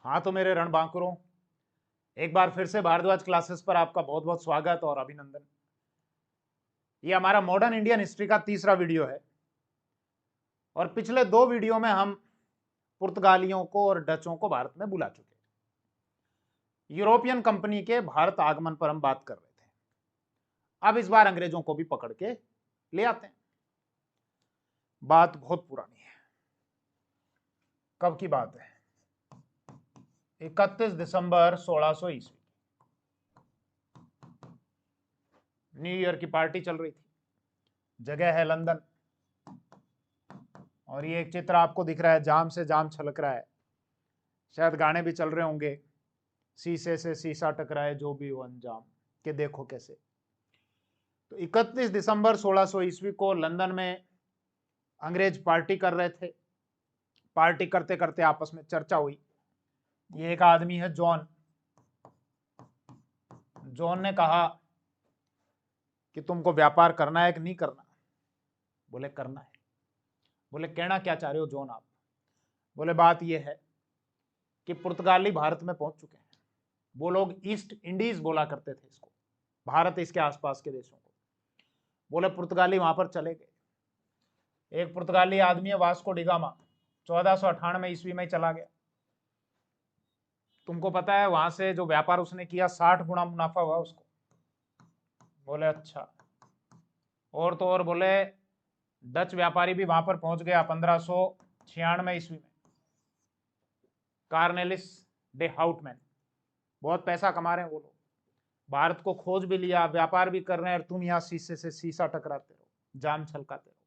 हाँ तो मेरे रणबांकुरों, एक बार फिर से भारद्वाज क्लासेस पर आपका बहुत बहुत स्वागत और अभिनंदन। ये हमारा मॉडर्न इंडियन हिस्ट्री का तीसरा वीडियो है और पिछले दो वीडियो में हम पुर्तगालियों को और डचों को भारत में बुला चुके हैं। यूरोपियन कंपनी के भारत आगमन पर हम बात कर रहे थे। अब इस बार अंग्रेजों को भी पकड़ के ले आते हैं। बात बहुत पुरानी है। कब की बात है? 31 दिसंबर 1600 ईस्वी। न्यू ईयर की पार्टी चल रही थी। जगह है लंदन। और ये एक चित्र आपको दिख रहा है, जाम से जाम छलक रहा है। शायद गाने भी चल रहे होंगे, शीशे से शीशा टकराए जो भी हो अंजाम के देखो कैसे। तो 31 दिसंबर 1600 ईस्वी को लंदन में अंग्रेज पार्टी कर रहे थे। पार्टी करते करते आपस में चर्चा हुई। ये एक आदमी है जॉन। जॉन ने कहा कि तुमको व्यापार करना है कि नहीं करना? बोले करना है। बोले कहना क्या चाह रहे हो जॉन आप? बोले बात यह है कि पुर्तगाली भारत में पहुंच चुके हैं। वो लोग ईस्ट इंडीज बोला करते थे इसको, भारत इसके आसपास के देशों को। बोले पुर्तगाली वहां पर चले गए। एक पुर्तगाली आदमी है वास्को डिगामा, 1498 ईस्वी में चला गया। तुमको पता है वहां से जो व्यापार उसने किया, 60 गुना मुनाफा हुआ उसको। बोले अच्छा। और तो और बोले डच व्यापारी भी वहां पर पहुंच गया 1596 ईस्वी में। कार्नेलिस डे हाउटमैन, बहुत पैसा कमा रहे हैं वो लोग। भारत को खोज भी लिया, व्यापार भी कर रहे हैं, और तुम यहाँ शीशे से शीशा टकराते रहो, जाम छलकाते रहो।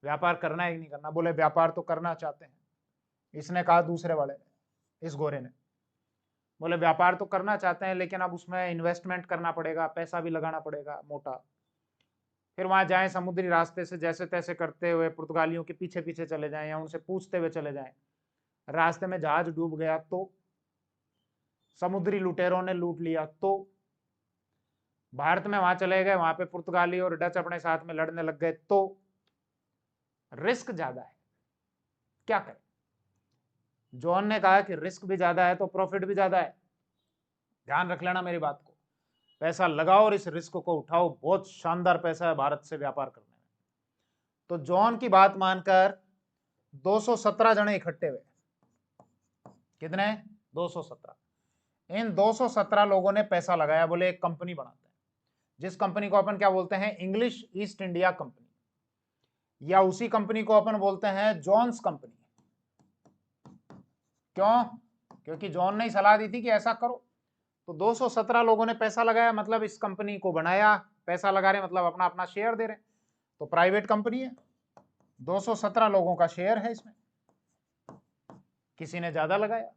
व्यापार करना है कि नहीं करना? बोले व्यापार तो करना चाहते हैं। इसने कहा दूसरे वाले ने, इस गोरे ने। बोले व्यापार तो करना चाहते हैं लेकिन अब उसमें इन्वेस्टमेंट करना पड़ेगा, पैसा भी लगाना पड़ेगा मोटा। फिर वहां जाएं, समुद्री रास्ते से जैसे तैसे करते हुए पुर्तगालियों के पीछे पीछे चले जाएं या उनसे पूछते हुए चले जाएं। रास्ते में जहाज डूब गया तो, समुद्री लुटेरों ने लूट लिया तो, भारत में वहां चले गए, वहां पे पुर्तगाली और डच अपने साथ में लड़ने लग गए तो रिस्क ज्यादा है, क्या करें? जॉन ने कहा कि रिस्क भी ज्यादा है तो प्रॉफिट भी ज्यादा है। ध्यान रख लेना मेरी बात को। पैसा लगाओ और इस रिस्क को उठाओ, बहुत शानदार पैसा है भारत से व्यापार करने में। तो जॉन की बात मानकर 217 जने इकट्ठे हुए। कितने? 217। इन 217 लोगों ने पैसा लगाया। बोले एक कंपनी बनाते हैं, जिस कंपनी को अपन क्या बोलते हैं? इंग्लिश ईस्ट इंडिया कंपनी, या उसी कंपनी को अपन बोलते हैं जॉन्स कंपनी। क्यों? क्योंकि जॉन ने ही सलाह दी थी कि ऐसा करो। तो 217 लोगों ने पैसा लगाया, मतलब इस कंपनी को बनाया। पैसा लगा रहे मतलब अपना अपना शेयर दे रहे। तो प्राइवेट कंपनी है, 217 लोगों का शेयर है इसमें। किसी ने ज्यादा लगाया,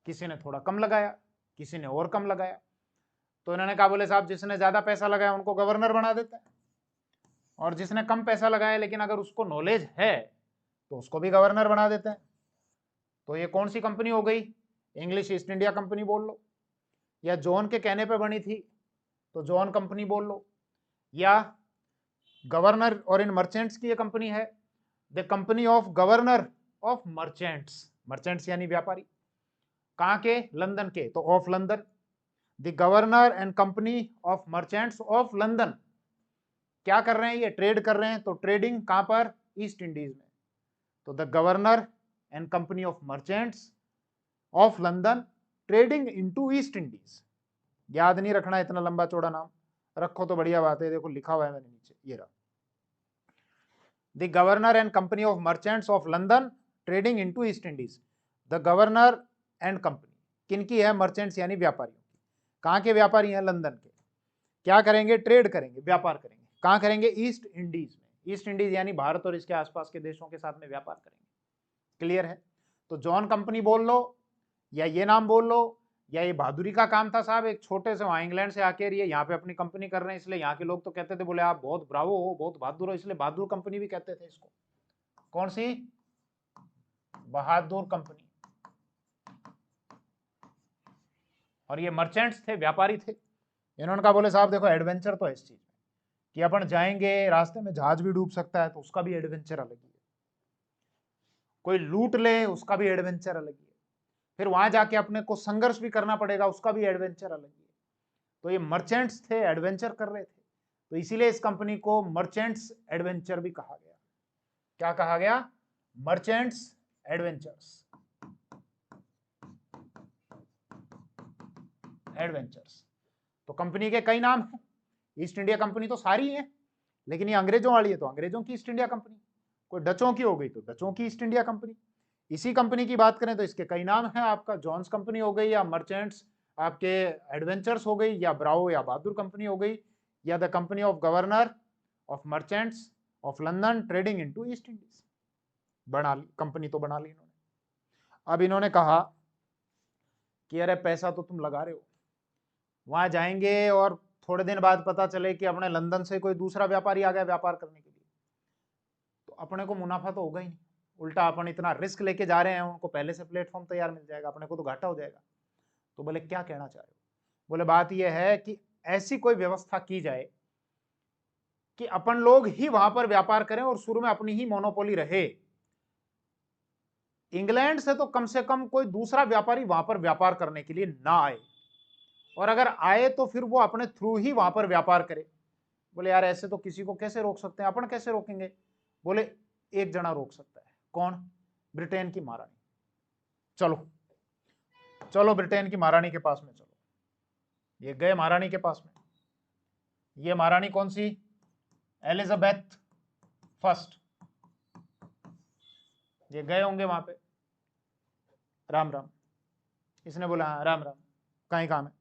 किसी ने थोड़ा कम लगाया, किसी ने और कम लगाया। तो इन्होंने कहा बोले साहब जिसने ज्यादा पैसा लगाया उनको गवर्नर बना देता है, और जिसने कम पैसा लगाया लेकिन अगर उसको नॉलेज है तो उसको भी गवर्नर बना देते हैं। तो ये कौन सी कंपनी हो गई? इंग्लिश ईस्ट इंडिया कंपनी बोल लो, या जॉन के कहने पे बनी थी तो जॉन कंपनी बोल लो, या गवर्नर और इन मर्चेंट्स की ये कंपनी है, the company of governor of merchants. Merchants यानी व्यापारी। कहां के? लंदन के, तो of London. The governor and company of merchants of London. क्या कर रहे हैं? ये ट्रेड कर रहे हैं। तो ट्रेडिंग कहां पर? ईस्ट इंडीज में। तो the governor and company of merchants of London trading into east Indies. याद नहीं रखना इतना लंबा चौड़ा नाम, रखो तो बढ़िया बात है। देखो लिखा हुआ है मैंने नीचे, ये रहा। The governor and company of merchants of London trading into east Indies. The governor and company किनकी है? मर्चेंट्स यानी व्यापारियों की। कहां के व्यापारी हैं? लंदन के। क्या करेंगे? ट्रेड करेंगे, व्यापार करेंगे। कहां करेंगे? ईस्ट इंडीज में। ईस्ट इंडीज यानी भारत और इसके आसपास के देशों के साथ में व्यापार करेंगे। क्लियर है? तो जॉन कंपनी बोल लो, या ये नाम बोल लो, या ये बहादुरी का काम था साहब। एक छोटे से वहां इंग्लैंड से आके ये यहाँ पे अपनी कंपनी कर रहे हैं, इसलिए यहाँ के लोग तो कहते थे बोले आप बहुत ब्रावो हो, बहुत बहादुर हो, इसलिए बहादुर कंपनी भी कहते थे इसको। कौन सी? बहादुर कंपनी। और ये मर्चेंट्स थे, व्यापारी थे। इन्होंने कहा बोले साहब देखो एडवेंचर तो है इस चीज में कि अपन जाएंगे, रास्ते में जहाज भी डूब सकता है तो उसका भी एडवेंचर अलग ही है, कोई लूट ले उसका भी एडवेंचर अलग ही है। फिर वहां जाके अपने को संघर्ष भी करना पड़ेगा, उसका भी एडवेंचर अलग ही है। तो ये मर्चेंट्स थे, एडवेंचर कर रहे थे, तो इसीलिए इस कंपनी को मर्चेंट्स एडवेंचर भी कहा गया। क्या कहा गया? Merchants adventures, adventures. तो कंपनी के कई नाम हैं। ईस्ट इंडिया कंपनी तो सारी है, लेकिन ये अंग्रेजों वाली है तो अंग्रेजों की ईस्ट इंडिया कंपनी, कोई डचों की हो गई तो डचों की ईस्ट इंडिया कंपनी। इसी कंपनी की बात करें तो इसके कई नाम हैं, आपका जॉन्स कंपनी हो गई, या मर्चेंट्स आपके एडवेंचर्स हो गई, या ब्रावो या बहादुर कंपनी हो गई, या the company of governor of merchants of London trading into east Indies. बना ली कंपनी, तो बना ली इन्होंने। अब इन्होंने कहा कि अरे पैसा तो तुम लगा रहे हो, वहां जाएंगे और थोड़े दिन बाद पता चले कि अपने लंदन से कोई दूसरा व्यापारी आ गया व्यापार करने के लिए, तो अपने को मुनाफा तो होगा ही नहीं, उल्टा अपन इतना रिस्क लेके जा रहे हैं, उनको पहले से प्लेटफॉर्म तैयार मिल जाएगा, अपने को तो घाटा हो जाएगा। तो बोले क्या कहना चाह रहे हो? बोले बात यह है कि ऐसी कोई व्यवस्था की जाए कि अपन लोग ही वहां पर व्यापार करें और शुरू में अपनी ही मोनोपोली रहे, इंग्लैंड से तो कम से कम कोई दूसरा व्यापारी वहां पर व्यापार करने के लिए ना आए, और अगर आए तो फिर वो अपने थ्रू ही वहां पर व्यापार करे। बोले यार ऐसे तो किसी को कैसे रोक सकते हैं, अपन कैसे रोकेंगे? बोले एक जना रोक सकता है। कौन? ब्रिटेन की महारानी। चलो चलो ब्रिटेन की महारानी के पास में चलो। ये गए महारानी के पास में। ये महारानी कौन सी? Elizabeth first. ये गए होंगे वहां पे। राम राम। इसने बोला हाँ राम राम, कहीं काम है?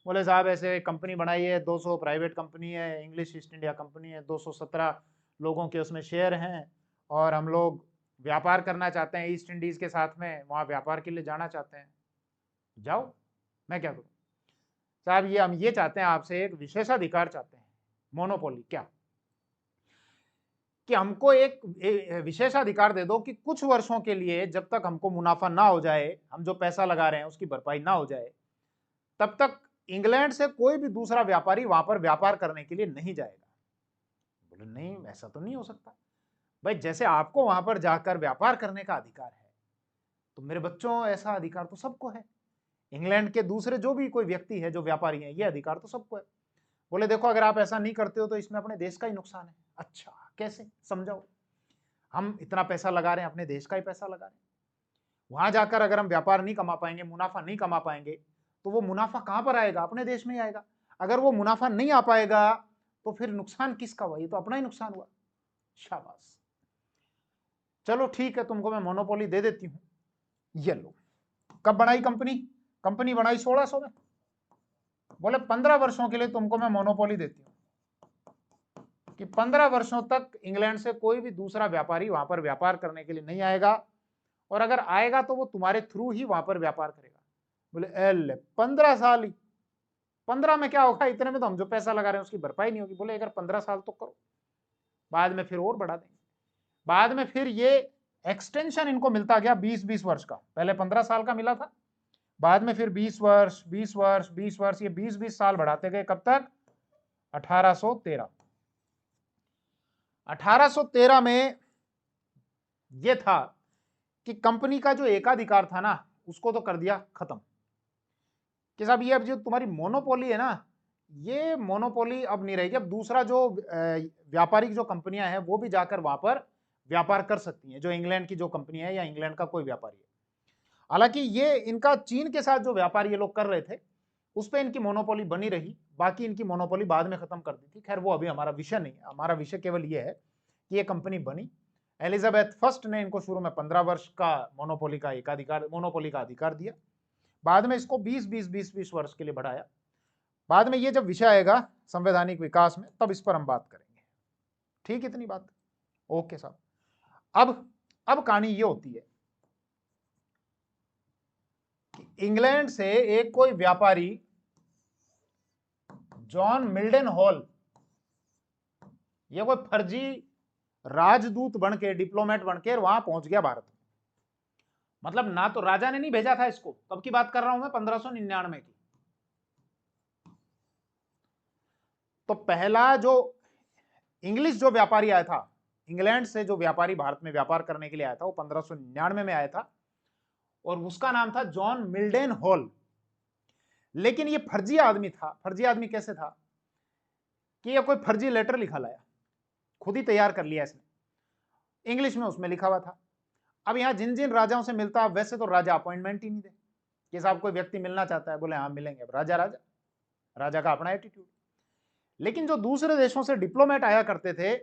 बोले साहब ऐसे कंपनी बनाई है, 200 प्राइवेट कंपनी है, इंग्लिश ईस्ट इंडिया कंपनी है, 217 लोगों के उसमें शेयर हैं, और हम लोग व्यापार करना चाहते हैं ईस्ट इंडीज के साथ में, वहाँ व्यापार के लिए जाना चाहते हैं। जाओ, मैं क्या करूँ? साहब ये हम ये चाहते हैं आपसे, एक विशेषाधिकार चाहते हैं, मोनोपोली। क्या? कि हमको एक विशेषाधिकार दे दो कि कुछ वर्षों के लिए, जब तक हमको मुनाफा ना हो जाए, हम जो पैसा लगा रहे हैं उसकी भरपाई ना हो जाए, तब तक इंग्लैंड से कोई भी दूसरा व्यापारी वहां पर व्यापार करने के लिए नहीं जाएगा। बोले नहीं ऐसा तो नहीं हो सकता भाई, जैसे आपको वहां पर जाकर व्यापार करने का अधिकार है, तो मेरे बच्चों ऐसा अधिकार तो सबको है। इंग्लैंड के दूसरे जो भी कोई व्यक्ति है जो व्यापारी है, ये अधिकार तो सबको है। बोले देखो अगर आप ऐसा नहीं करते हो तो इसमें अपने देश का ही नुकसान है। अच्छा कैसे, समझाओ। हम इतना पैसा लगा रहे हैं, अपने देश का ही पैसा लगा रहे हैं, वहां जाकर अगर हम व्यापार नहीं कमा पाएंगे, मुनाफा नहीं कमा पाएंगे, तो वो मुनाफा कहां पर आएगा? अपने देश में ही आएगा। अगर वो मुनाफा नहीं आ पाएगा तो फिर नुकसान किसका हुआ? ये तो अपना ही नुकसान हुआ। शाबाश, चलो ठीक है, तुमको मैं मोनोपोली दे देती हूं, ये लो। कब बनाई कंपनी? कंपनी बनाई 1600 में। बोले 15 वर्षों के लिए तुमको मैं मोनोपोली देती हूं कि 15 वर्षों तक इंग्लैंड से कोई भी दूसरा व्यापारी वहां पर व्यापार करने के लिए नहीं आएगा, और अगर आएगा तो वो तुम्हारे थ्रू ही वहां पर व्यापार करेगा। बोले एल 15 साल ही? 15 में क्या होगा, इतने में तो हम जो पैसा लगा रहे हैं उसकी भरपाई नहीं होगी। बोले अगर 15 साल तो करो, बाद में फिर और बढ़ा देंगे। बाद में फिर ये एक्सटेंशन इनको मिलता गया 20-20 वर्ष का। पहले 15 साल का मिला था, बाद में फिर 20 वर्ष 20 वर्ष 20 वर्ष, ये 20-20 साल बढ़ाते गए। कब तक? 1813। 1813 में ये था कि कंपनी का जो एकाधिकार था ना, उसको तो कर दिया खत्म कि साहब ये अब जो तुम्हारी मोनोपोली है ना, ये मोनोपोली अब नहीं रहेगी। अब दूसरा जो व्यापारिक जो कंपनियां हैं वो भी जाकर वहां पर व्यापार कर सकती हैं, जो इंग्लैंड की जो कंपनी है या इंग्लैंड का कोई व्यापारी है। हालांकि ये इनका चीन के साथ जो व्यापार ये लोग कर रहे थे उस पर इनकी मोनोपोली बनी रही, बाकी इनकी मोनोपोली बाद में खत्म कर दी थी। खैर वो अभी हमारा विषय नहीं है, हमारा विषय केवल ये है कि ये कंपनी बनी। एलिजाबेथ फर्स्ट ने इनको शुरू में 15 वर्ष का मोनोपोली का अधिकार दिया, बाद में इसको 20-20 वर्ष के लिए बढ़ाया। बाद में ये जब विषय आएगा संवैधानिक विकास में, तब इस पर हम बात करेंगे। ठीक, इतनी बात। ओके साहब। अब कहानी ये होती है कि इंग्लैंड से एक कोई व्यापारी जॉन मिल्डन हॉल, ये कोई फर्जी राजदूत बनके, डिप्लोमेट बनके वहां पहुंच गया भारत में। मतलब ना तो राजा ने नहीं भेजा था इसको, कब की बात कर रहा हूं मैं, 1599 की। तो पहला जो इंग्लिश जो व्यापारी आया था, इंग्लैंड से जो व्यापारी भारत में व्यापार करने के लिए आया था, वो 1599 में आया था। और उसका नाम था जॉन मिल्डेन हॉल। लेकिन ये फर्जी आदमी था। फर्जी आदमी कैसे था कि ये कोई फर्जी लेटर लिखा लाया, खुद ही तैयार कर लिया इसने, इंग्लिश में उसमें लिखा हुआ था। अब यहां जिन जिन राजाओं से मिलता, वैसे तो राजा अपॉइंटमेंट ही नहीं दे कि साहब कोई व्यक्ति मिलना चाहता है, बोले हाँ मिलेंगे। अब राजा राजा, राजा का अपना एटीट्यूड। लेकिन जो दूसरे देशों से डिप्लोमेट आया करते थे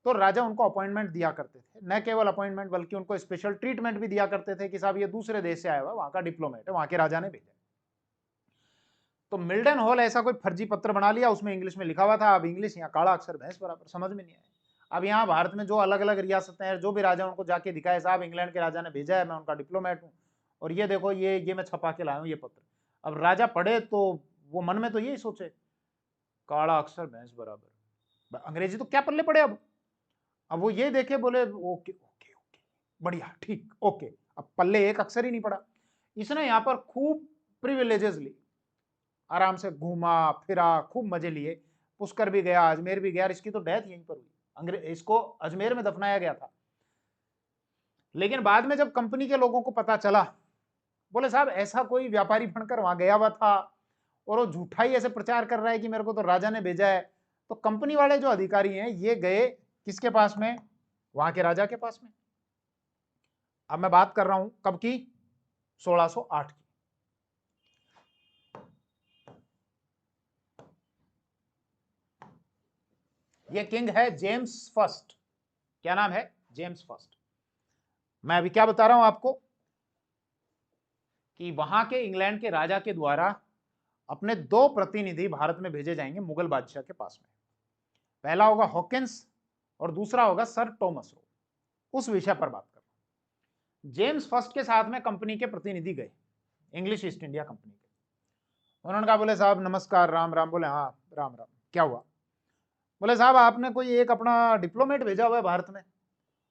तो राजा उनको अपॉइंटमेंट दिया करते थे, न केवल अपॉइंटमेंट बल्कि उनको स्पेशल ट्रीटमेंट भी दिया करते थे कि साहब ये दूसरे देश से आया हुआ, वहां का डिप्लोमेट है, वहां के राजा ने भेजा। तो मिल्टन हॉल ऐसा कोई फर्जी पत्र बना लिया, उसमें इंग्लिश में लिखा हुआ था। अब इंग्लिश यहाँ काला अक्षर भैंस बराबर, समझ में नहीं आया। अब यहाँ भारत में जो अलग अलग रियासतें हैं, जो भी राजा उनको जाके दिखाए साहब इंग्लैंड के राजा ने भेजा है, मैं उनका डिप्लोमेट हूँ, और ये देखो ये मैं छपा के लाया हूँ ये पत्र। अब राजा पढ़े तो वो मन में तो यही सोचे काला अक्षर भैंस बराबर, अंग्रेजी तो क्या पल्ले पड़े। अब वो ये देखे, बोले ओके ओके ओके बढ़िया ठीक ओके। अब पल्ले एक अक्षर ही नहीं पड़ा। इसने यहाँ पर खूब प्रिविलेजेस ली, आराम से घूमा फिरा, खूब मजे लिए, पुष्कर भी गया, अजमेर भी गया। इसकी तो डेथ यहीं पर हुई, इसको अजमेर में दफनाया गया था। लेकिन बाद में जब कंपनी के लोगों को पता चला, बोले साहब ऐसा कोई व्यापारी बनकर वहां गया हुआ था और वो झूठा ही ऐसे प्रचार कर रहा है कि मेरे को तो राजा ने भेजा है। तो कंपनी वाले जो अधिकारी हैं ये गए किसके पास में, वहां के राजा के पास में। अब मैं बात कर रहा हूं कब की, 1608 की। ये किंग है जेम्स फर्स्ट। क्या नाम है, जेम्स फर्स्ट। मैं अभी क्या बता रहा हूं आपको कि वहां के इंग्लैंड के राजा के द्वारा अपने 2 प्रतिनिधि भारत में भेजे जाएंगे मुगल बादशाह के पास में। पहला होगा हॉकिंस और दूसरा होगा सर टॉमस रो। उस विषय पर बात कर रहा हूं। जेम्स फर्स्ट के साथ में कंपनी के प्रतिनिधि गए, इंग्लिश ईस्ट इंडिया कंपनी के। उन्होंने कहा बोले साहब नमस्कार, राम राम। बोले हाँ राम राम, क्या हुआ। बोले साहब आपने कोई एक अपना डिप्लोमेट भेजा हुआ है भारत में,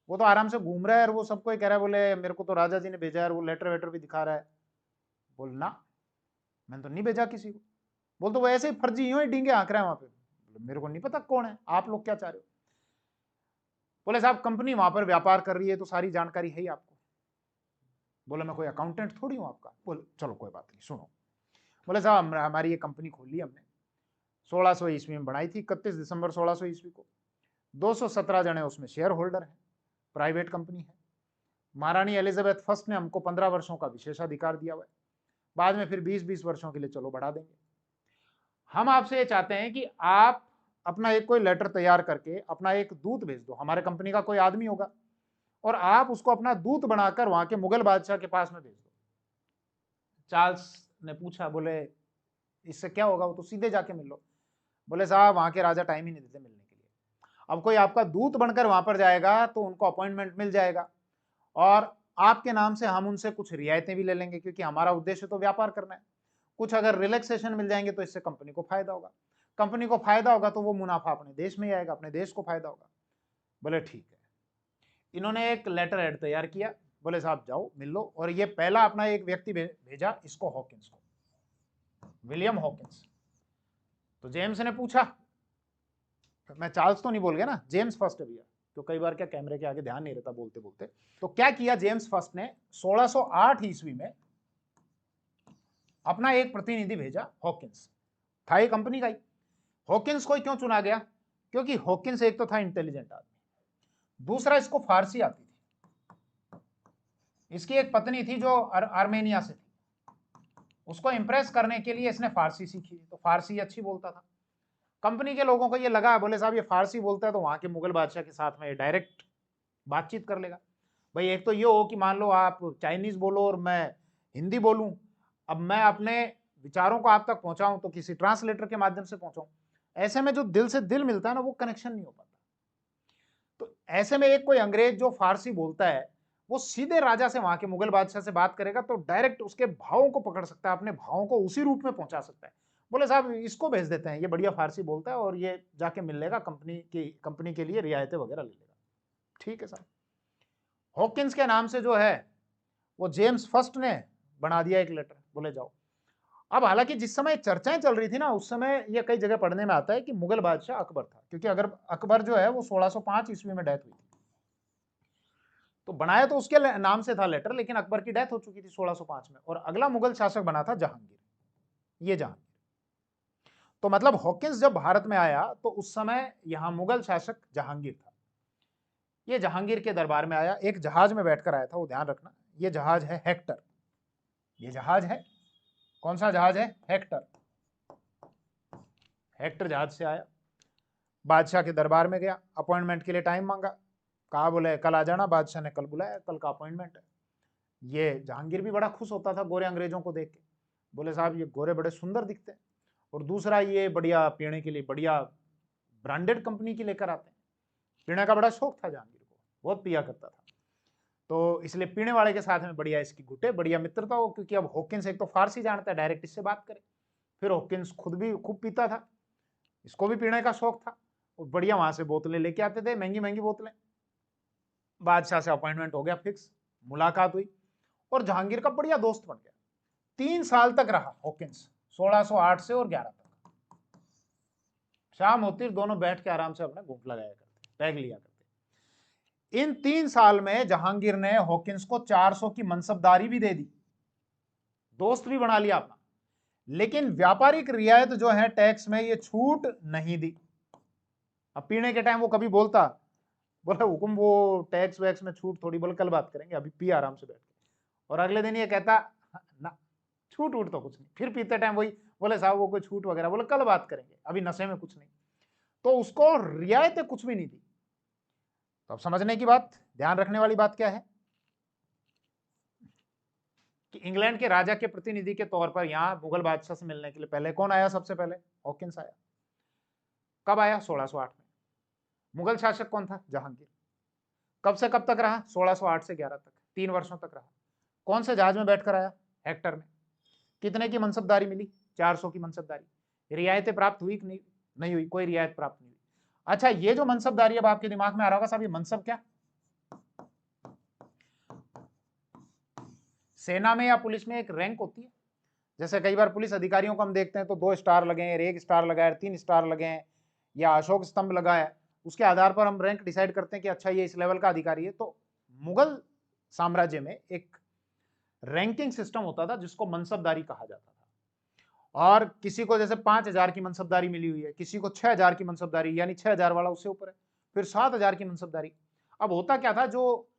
वो तो आराम से घूम रहा है और वो सबको ही कह रहा है, बोले मेरे को तो राजा जी ने भेजा है, वो लेटर वेटर भी दिखा रहा है। बोल ना, मैंने तो नहीं भेजा किसी को। बोल तो वो ऐसे ही फर्जी यूं ही डींगे हाँक रहा है वहां पे, मेरे को नहीं पता कौन है, आप लोग क्या चाह रहे हो। बोले साहब कंपनी वहां पर व्यापार कर रही है तो सारी जानकारी है ही आपको। बोले मैं कोई अकाउंटेंट थोड़ी हूं आपका। बोले चलो कोई बात नहीं सुनो। बोले साहब हमारी ये कंपनी खोली हमने 1600 ईस्वी में बनाई थी, 31 दिसंबर 1600 ईस्वी को। 217 जने उसमें शेयर होल्डर हैं, प्राइवेट कंपनी है। महारानी एलिजाबेथ फर्स्ट ने हमको 15 वर्षों का विशेषाधिकार दिया हुआ है, बाद में फिर 20-20 वर्षों के लिए चलो बढ़ा देंगे। हम आपसे ये चाहते हैं कि आप अपना एक कोई लेटर तैयार करके अपना एक दूत भेज दो, हमारे कंपनी का कोई आदमी होगा, और आप उसको अपना दूत बनाकर वहां के मुगल बादशाह के पास में भेज दो। चार्ल्स ने पूछा, बोले इससे क्या होगा, वो तो सीधे जाके मिल लो। बोले साहब वहां के राजा टाइम ही नहीं देते मिलने के लिए। अब कोई आपका दूत बनकर वहां पर जाएगा तो उनको अपॉइंटमेंट मिल जाएगा, और आपके नाम से हम उनसे कुछ रियायतें भी ले लेंगे, क्योंकि हमारा उद्देश्य तो व्यापार करना है। कुछ अगर रिलैक्सेशन मिल जाएंगे तो इससे कंपनी को फायदा होगा, कंपनी को फायदा होगा तो वो मुनाफा अपने देश में ही आएगा, अपने देश को फायदा होगा। बोले ठीक है। इन्होंने एक लेटर हेड तैयार किया, बोले साहब जाओ मिल लो। और ये पहला अपना एक व्यक्ति भेजा, इसको हॉकिंस को, विलियम हॉकिंस। तो जेम्स ने पूछा, मैं चार्ल्स तो नहीं बोल गया ना, जेम्स फर्स्ट है भैया, तो कई बार क्या कैमरे के आगे ध्यान नहीं रहता बोलते बोलते। तो क्या किया जेम्स फर्स्ट ने 1608 ईस्वी में अपना एक प्रतिनिधि भेजा, हॉकिंस था ये कंपनी का ही। हॉकिंस को क्यों चुना गया, क्योंकि हॉकिंस एक तो था इंटेलिजेंट आदमी, दूसरा इसको फारसी आती थी। इसकी एक पत्नी थी जो आर्मेनिया से थी, उसको इंप्रेस करने के लिए इसने फारसी सीखी, तो फारसी अच्छी बोलता था। कंपनी के लोगों को ये लगा, बोले साहब ये फारसी बोलता है तो वहां के मुगल बादशाह के साथ में डायरेक्ट बातचीत कर लेगा। भाई एक तो ये हो कि मान लो आप चाइनीज बोलो और मैं हिंदी बोलूं, अब मैं अपने विचारों को आप तक पहुंचाऊं तो किसी ट्रांसलेटर के माध्यम से पहुंचाऊं, ऐसे में जो दिल से दिल मिलता है ना वो कनेक्शन नहीं हो पाता। तो ऐसे में एक कोई अंग्रेज जो फारसी बोलता है वो सीधे राजा से, वहां के मुगल बादशाह से बात करेगा तो डायरेक्ट उसके भावों को पकड़ सकता है, अपने भावों को उसी रूप में पहुंचा सकता है। बोले साहब इसको भेज देते हैं, ये बढ़िया फारसी बोलता है और ये जाके मिल लेगा, कंपनी के लिए रियायतें वगैरह ले लेगा। ठीक है साहब। हॉकिंस के नाम से जो है वो जेम्स फर्स्ट ने बना दिया एक लेटर, बोले जाओ। अब हालांकि जिस समय चर्चाएं चल रही थी ना उस समय ये कई जगह पढ़ने में आता है कि मुगल बादशाह अकबर था, क्योंकि अगर अकबर जो है वो 1605 ईस्वी में डेथ हुई थी। तो बनाया तो उसके नाम से था लेटर, लेकिन अकबर की डेथ हो चुकी थी 1605 में, और अगला मुगल शासक बना था जहांगीर, ये जहांगीर। तो मतलब हॉकिंस जब भारत में आया तो उस समय यहां मुगल शासक जहांगीर था। ये जहांगीर के दरबार में आया, एक जहाज में बैठकर आया था, वो ध्यान रखना। ये जहाज है हेक्टर, ये जहाज है, कौन सा जहाज है? हेक्टर। हेक्टर जहाज से आया, बादशाह के दरबार में गया, अपॉइंटमेंट के लिए टाइम मांगा, कहा बोले कल आ जाना, बादशाह ने कल बुलाया, कल का अपॉइंटमेंट है। ये जहांगीर भी बड़ा खुश होता था गोरे अंग्रेजों को देख के, बोले साहब ये गोरे बड़े सुंदर दिखते हैं, और दूसरा ये बढ़िया पीने के लिए बढ़िया ब्रांडेड कंपनी की लेकर आते हैं। पीने का बड़ा शौक था जहांगीर को, बहुत पिया करता था, तो इसलिए पीने वाले के साथ में बढ़िया इसकी घुटे, बढ़िया मित्रता हो, क्योंकि अब हॉकिंस एक तो फारसी जानता है, डायरेक्ट इससे बात करे। फिर हॉकिंस खुद भी खूब पीता था, इसको भी पीने का शौक था, और बढ़िया वहां से बोतलें लेके आते थे, महंगी महंगी बोतलें। बादशाह से अपॉइंटमेंट हो गया फिक्स, मुलाकात हुई, और जहांगीर का बढ़िया दोस्त बन गया। 3 साल तक रहा हॉकिंस, 1608 से और 11 तक। शाम होती दोनों बैठ के आराम से अपना घूंट लगाया करते, पैग लिया करते। इन 3 साल में जहांगीर ने हॉकिंस को 400 की मनसबदारी भी दे दी, दोस्त भी बना लिया अपना, लेकिन व्यापारिक रियायत जो है टैक्स में, ये छूट नहीं दी। अब पीने के टाइम वो कभी बोलता, बोला हुकुम वो टैक्स वैक्स में छूट थोड़ी, बोले कल बात करेंगे, अभी पी आराम से बैठ के। और अगले दिन ये कहता ना, छूट वूट तो कुछ नहीं। फिर पीते टाइम वही, बोले साहब वो कोई छूट वगैरह, बोले कल बात करेंगे, अभी नशे में कुछ नहीं। तो उसको रियायतें कुछ भी नहीं दी। तो अब समझने की बात, ध्यान रखने वाली बात क्या है कि इंग्लैंड के राजा के प्रतिनिधि के तौर पर यहां मुगल बादशाह से मिलने के लिए पहले कौन आया? सबसे पहले हॉकिंस आया। कब आया? 1608 में। मुगल शासक कौन था? जहांगीर। कब से कब तक रहा? 1608 से 11 तक, 3 वर्षों तक रहा। कौन से जहाज में बैठकर आया? हेक्टर में। कितने की मनसबदारी मिली? 400 की मनसबदारी। रियायतें प्राप्त हुई कि नहीं हुई? कोई रियायत प्राप्त नहीं हुई। अच्छा, ये जो मनसबदारी, अब आपके दिमाग में आ रहा होगा साहब ये मनसब क्या? सेना में या पुलिस में एक रैंक होती है, जैसे कई बार पुलिस अधिकारियों को हम देखते हैं तो 2 स्टार लगे हैं, 1 स्टार लगा है, 3 स्टार लगे हैं, या अशोक स्तंभ लगा है, उसके आधार पर हम रैंक डिसाइड करते हैं कि अच्छा ये इस लेवल का अधिकारी है। तो मुगल साम्राज्य में एक रैंकिंग सिस्टम होता था जिसको मनसबदारी कहा जाता था। और किसी को जैसे 5000 की मनसबदारी मिली हुई है, किसी को 6000 की मनसबदारी, यानी 6000 वाला उससे ऊपर है, फिर 7000 की मनसबदारी। अब होता क्या था, जो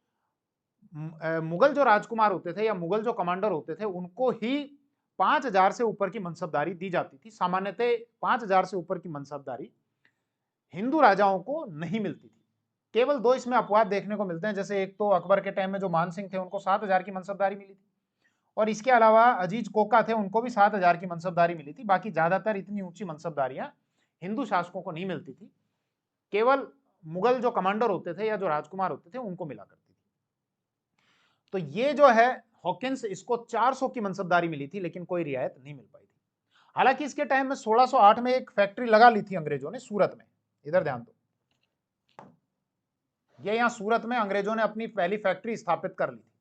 मुगल जो राजकुमार होते थे या मुगल जो कमांडर होते थे, उनको ही 5000 से ऊपर की मनसबदारी दी जाती थी। सामान्यतः 5000 से ऊपर की मनसबदारी हिंदू राजाओं को नहीं मिलती थी। केवल 2 इसमें अपवाद देखने को मिलते हैं, जैसे एक तो अकबर के टाइम में जो मान सिंह थे उनको 7000 की मनसबदारी मिली थी, और इसके अलावा अजीज कोका थे, उनको भी 7000 की मनसबदारी मिली थी। बाकी ज्यादातर इतनी ऊंची मनसबदारियां हिंदू शासकों को नहीं मिलती थी, केवल मुगल जो कमांडर होते थे या जो राजकुमार होते थे उनको मिला करती थी। तो ये जो है हॉकिंस, इसको 400 की मनसबदारी मिली थी, लेकिन कोई रियायत नहीं मिल पाई थी। हालांकि इसके टाइम में 1608 में एक फैक्ट्री लगा ली थी अंग्रेजों ने सूरत में, इधर ध्यान दो, ये यहां सूरत में अंग्रेजों ने अपनी पहली फैक्ट्री स्थापित कर ली थी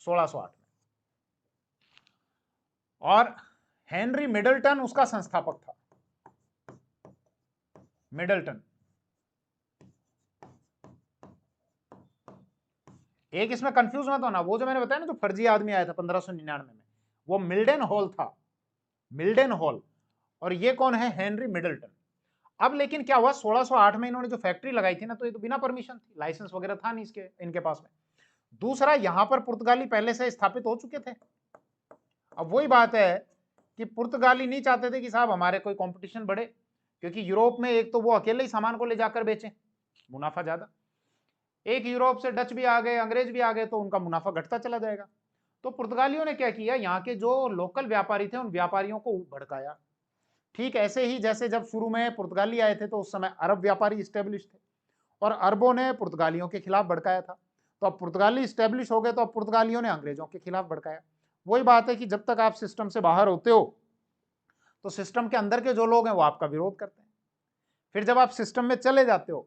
1608 में, और हेनरी मिडल्टन उसका संस्थापक था। मिडल्टन। एक इसमें कंफ्यूज मत होना, वो जो मैंने बताया ना जो फर्जी आदमी आया था 1599 में, वो मिल्डन हॉल था, मिल्डन हॉल। और ये कौन है? Henry Middleton. अब लेकिन क्या हुआ, 1608 में इन्होंने जो फैक्ट्री लगाई थी ना, तो ये तो बिना परमिशन थी, लाइसेंस वगैरह था नहीं इसके इनके पास में। दूसरा, यहां पर पुर्तगाली पहले से स्थापित हो चुके थे। अब वही बात है कि पुर्तगाली नहीं चाहते थे कि साहब हमारे कोई कंपटीशन बढ़े, क्योंकि यूरोप में एक तो वो अकेले ही सामान को ले जाकर बेचे, मुनाफा ज्यादा, एक यूरोप से डच भी आ गए, अंग्रेज भी आ गए, तो उनका मुनाफा घटता चला जाएगा। तो पुर्तगालियों ने क्या किया, यहाँ के जो लोकल व्यापारी थे उन व्यापारियों को भड़काया। ठीक ऐसे ही जैसे जब शुरू में पुर्तगाली आए थे तो उस समय अरब व्यापारी स्टेब्लिश थे, और अरबों ने पुर्तगालियों के खिलाफ भड़काया था। तो अब पुर्तगाली स्टेब्लिश हो गए, तो अब पुर्तगालियों ने अंग्रेजों के खिलाफ भड़काया। वही बात है कि जब तक आप सिस्टम से बाहर होते हो तो सिस्टम के अंदर के जो लोग हैं वो आपका विरोध करते हैं। फिर जब आप सिस्टम में चले जाते हो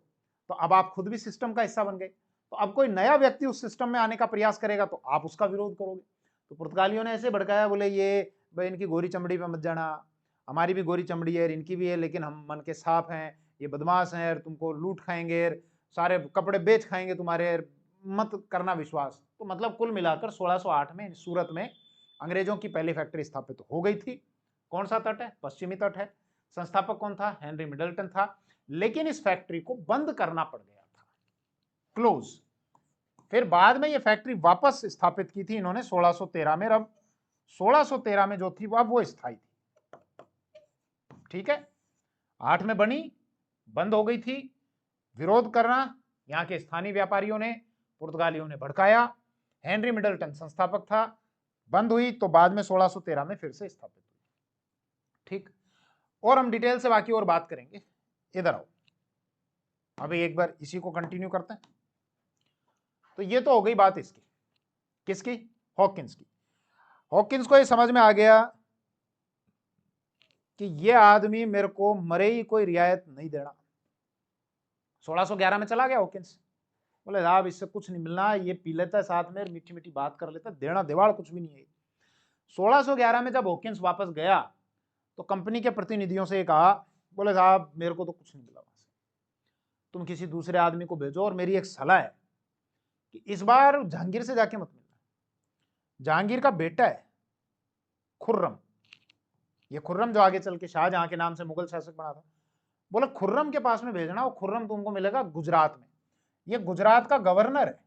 तो अब आप खुद भी सिस्टम का हिस्सा बन गए, तो अब कोई नया व्यक्ति उस सिस्टम में आने का प्रयास करेगा तो आप उसका विरोध करोगे। तो पुर्तगालियों ने ऐसे भड़काया, बोले ये भाई इनकी गोरी चमड़ी पे मत जाना, हमारी भी गोरी चमड़ी है, इनकी भी है, लेकिन हम मन के साफ हैं, ये बदमाश हैं, तुमको लूट खाएंगे, सारे कपड़े बेच खाएंगे तुम्हारे, मत करना विश्वास। तो मतलब कुल मिलाकर 1608 में सूरत में अंग्रेजों की पहली फैक्ट्री स्थापित हो गई थी। कौन सा तट है? पश्चिमी तट है। संस्थापक कौन था? हेनरी मिडल्टन था। लेकिन इस फैक्ट्री को बंद करना पड़ गया था, क्लोज। फिर बाद में ये फैक्ट्री वापस स्थापित की थी इन्होंने 1613 में। अब 1613 में जो थी अब वो स्थायी थी, ठीक है। 8 में बनी, बंद हो गई थी। विरोध करना यहाँ के स्थानीय व्यापारियों ने, पुर्तगालियों ने भड़काया। हेनरी मिडल्टन संस्थापक था, बंद हुई तो बाद में 1613 में फिर से स्थापित हुई, ठीक। और हम डिटेल से बाकी और बात करेंगे। इधर आओ, अभी एक बार इसी को कंटिन्यू करते हैं। तो ये तो हो गई बात इसकी, किसकी? हॉकिंस की। हॉकिंस को ये समझ में आ गया कि ये आदमी मेरे को मरे ही कोई रियायत नहीं देना। 1611 में चला गया हॉकिंस, बोले साहब इससे कुछ नहीं मिलना, ये पी लेता है साथ में, मीठी मीठी बात कर लेता, देना देवाड़ कुछ भी नहीं है। 1611 में जब हॉकिंस वापस गया तो कंपनी के प्रतिनिधियों से कहा, बोले साहब मेरे को तो कुछ नहीं मिला वहां से, तुम किसी दूसरे आदमी को भेजो, और मेरी एक सलाह है कि इस बार जहांगीर से जाके मत मिलना। जहांगीर का बेटा है खुर्रम, ये खुर्रम जो आगे चल के शाहजहां के नाम से मुगल शासक बना था, बोले खुर्रम के पास में भेजना, और खुर्रम तुमको मिलेगा गुजरात में, ये गुजरात का गवर्नर है,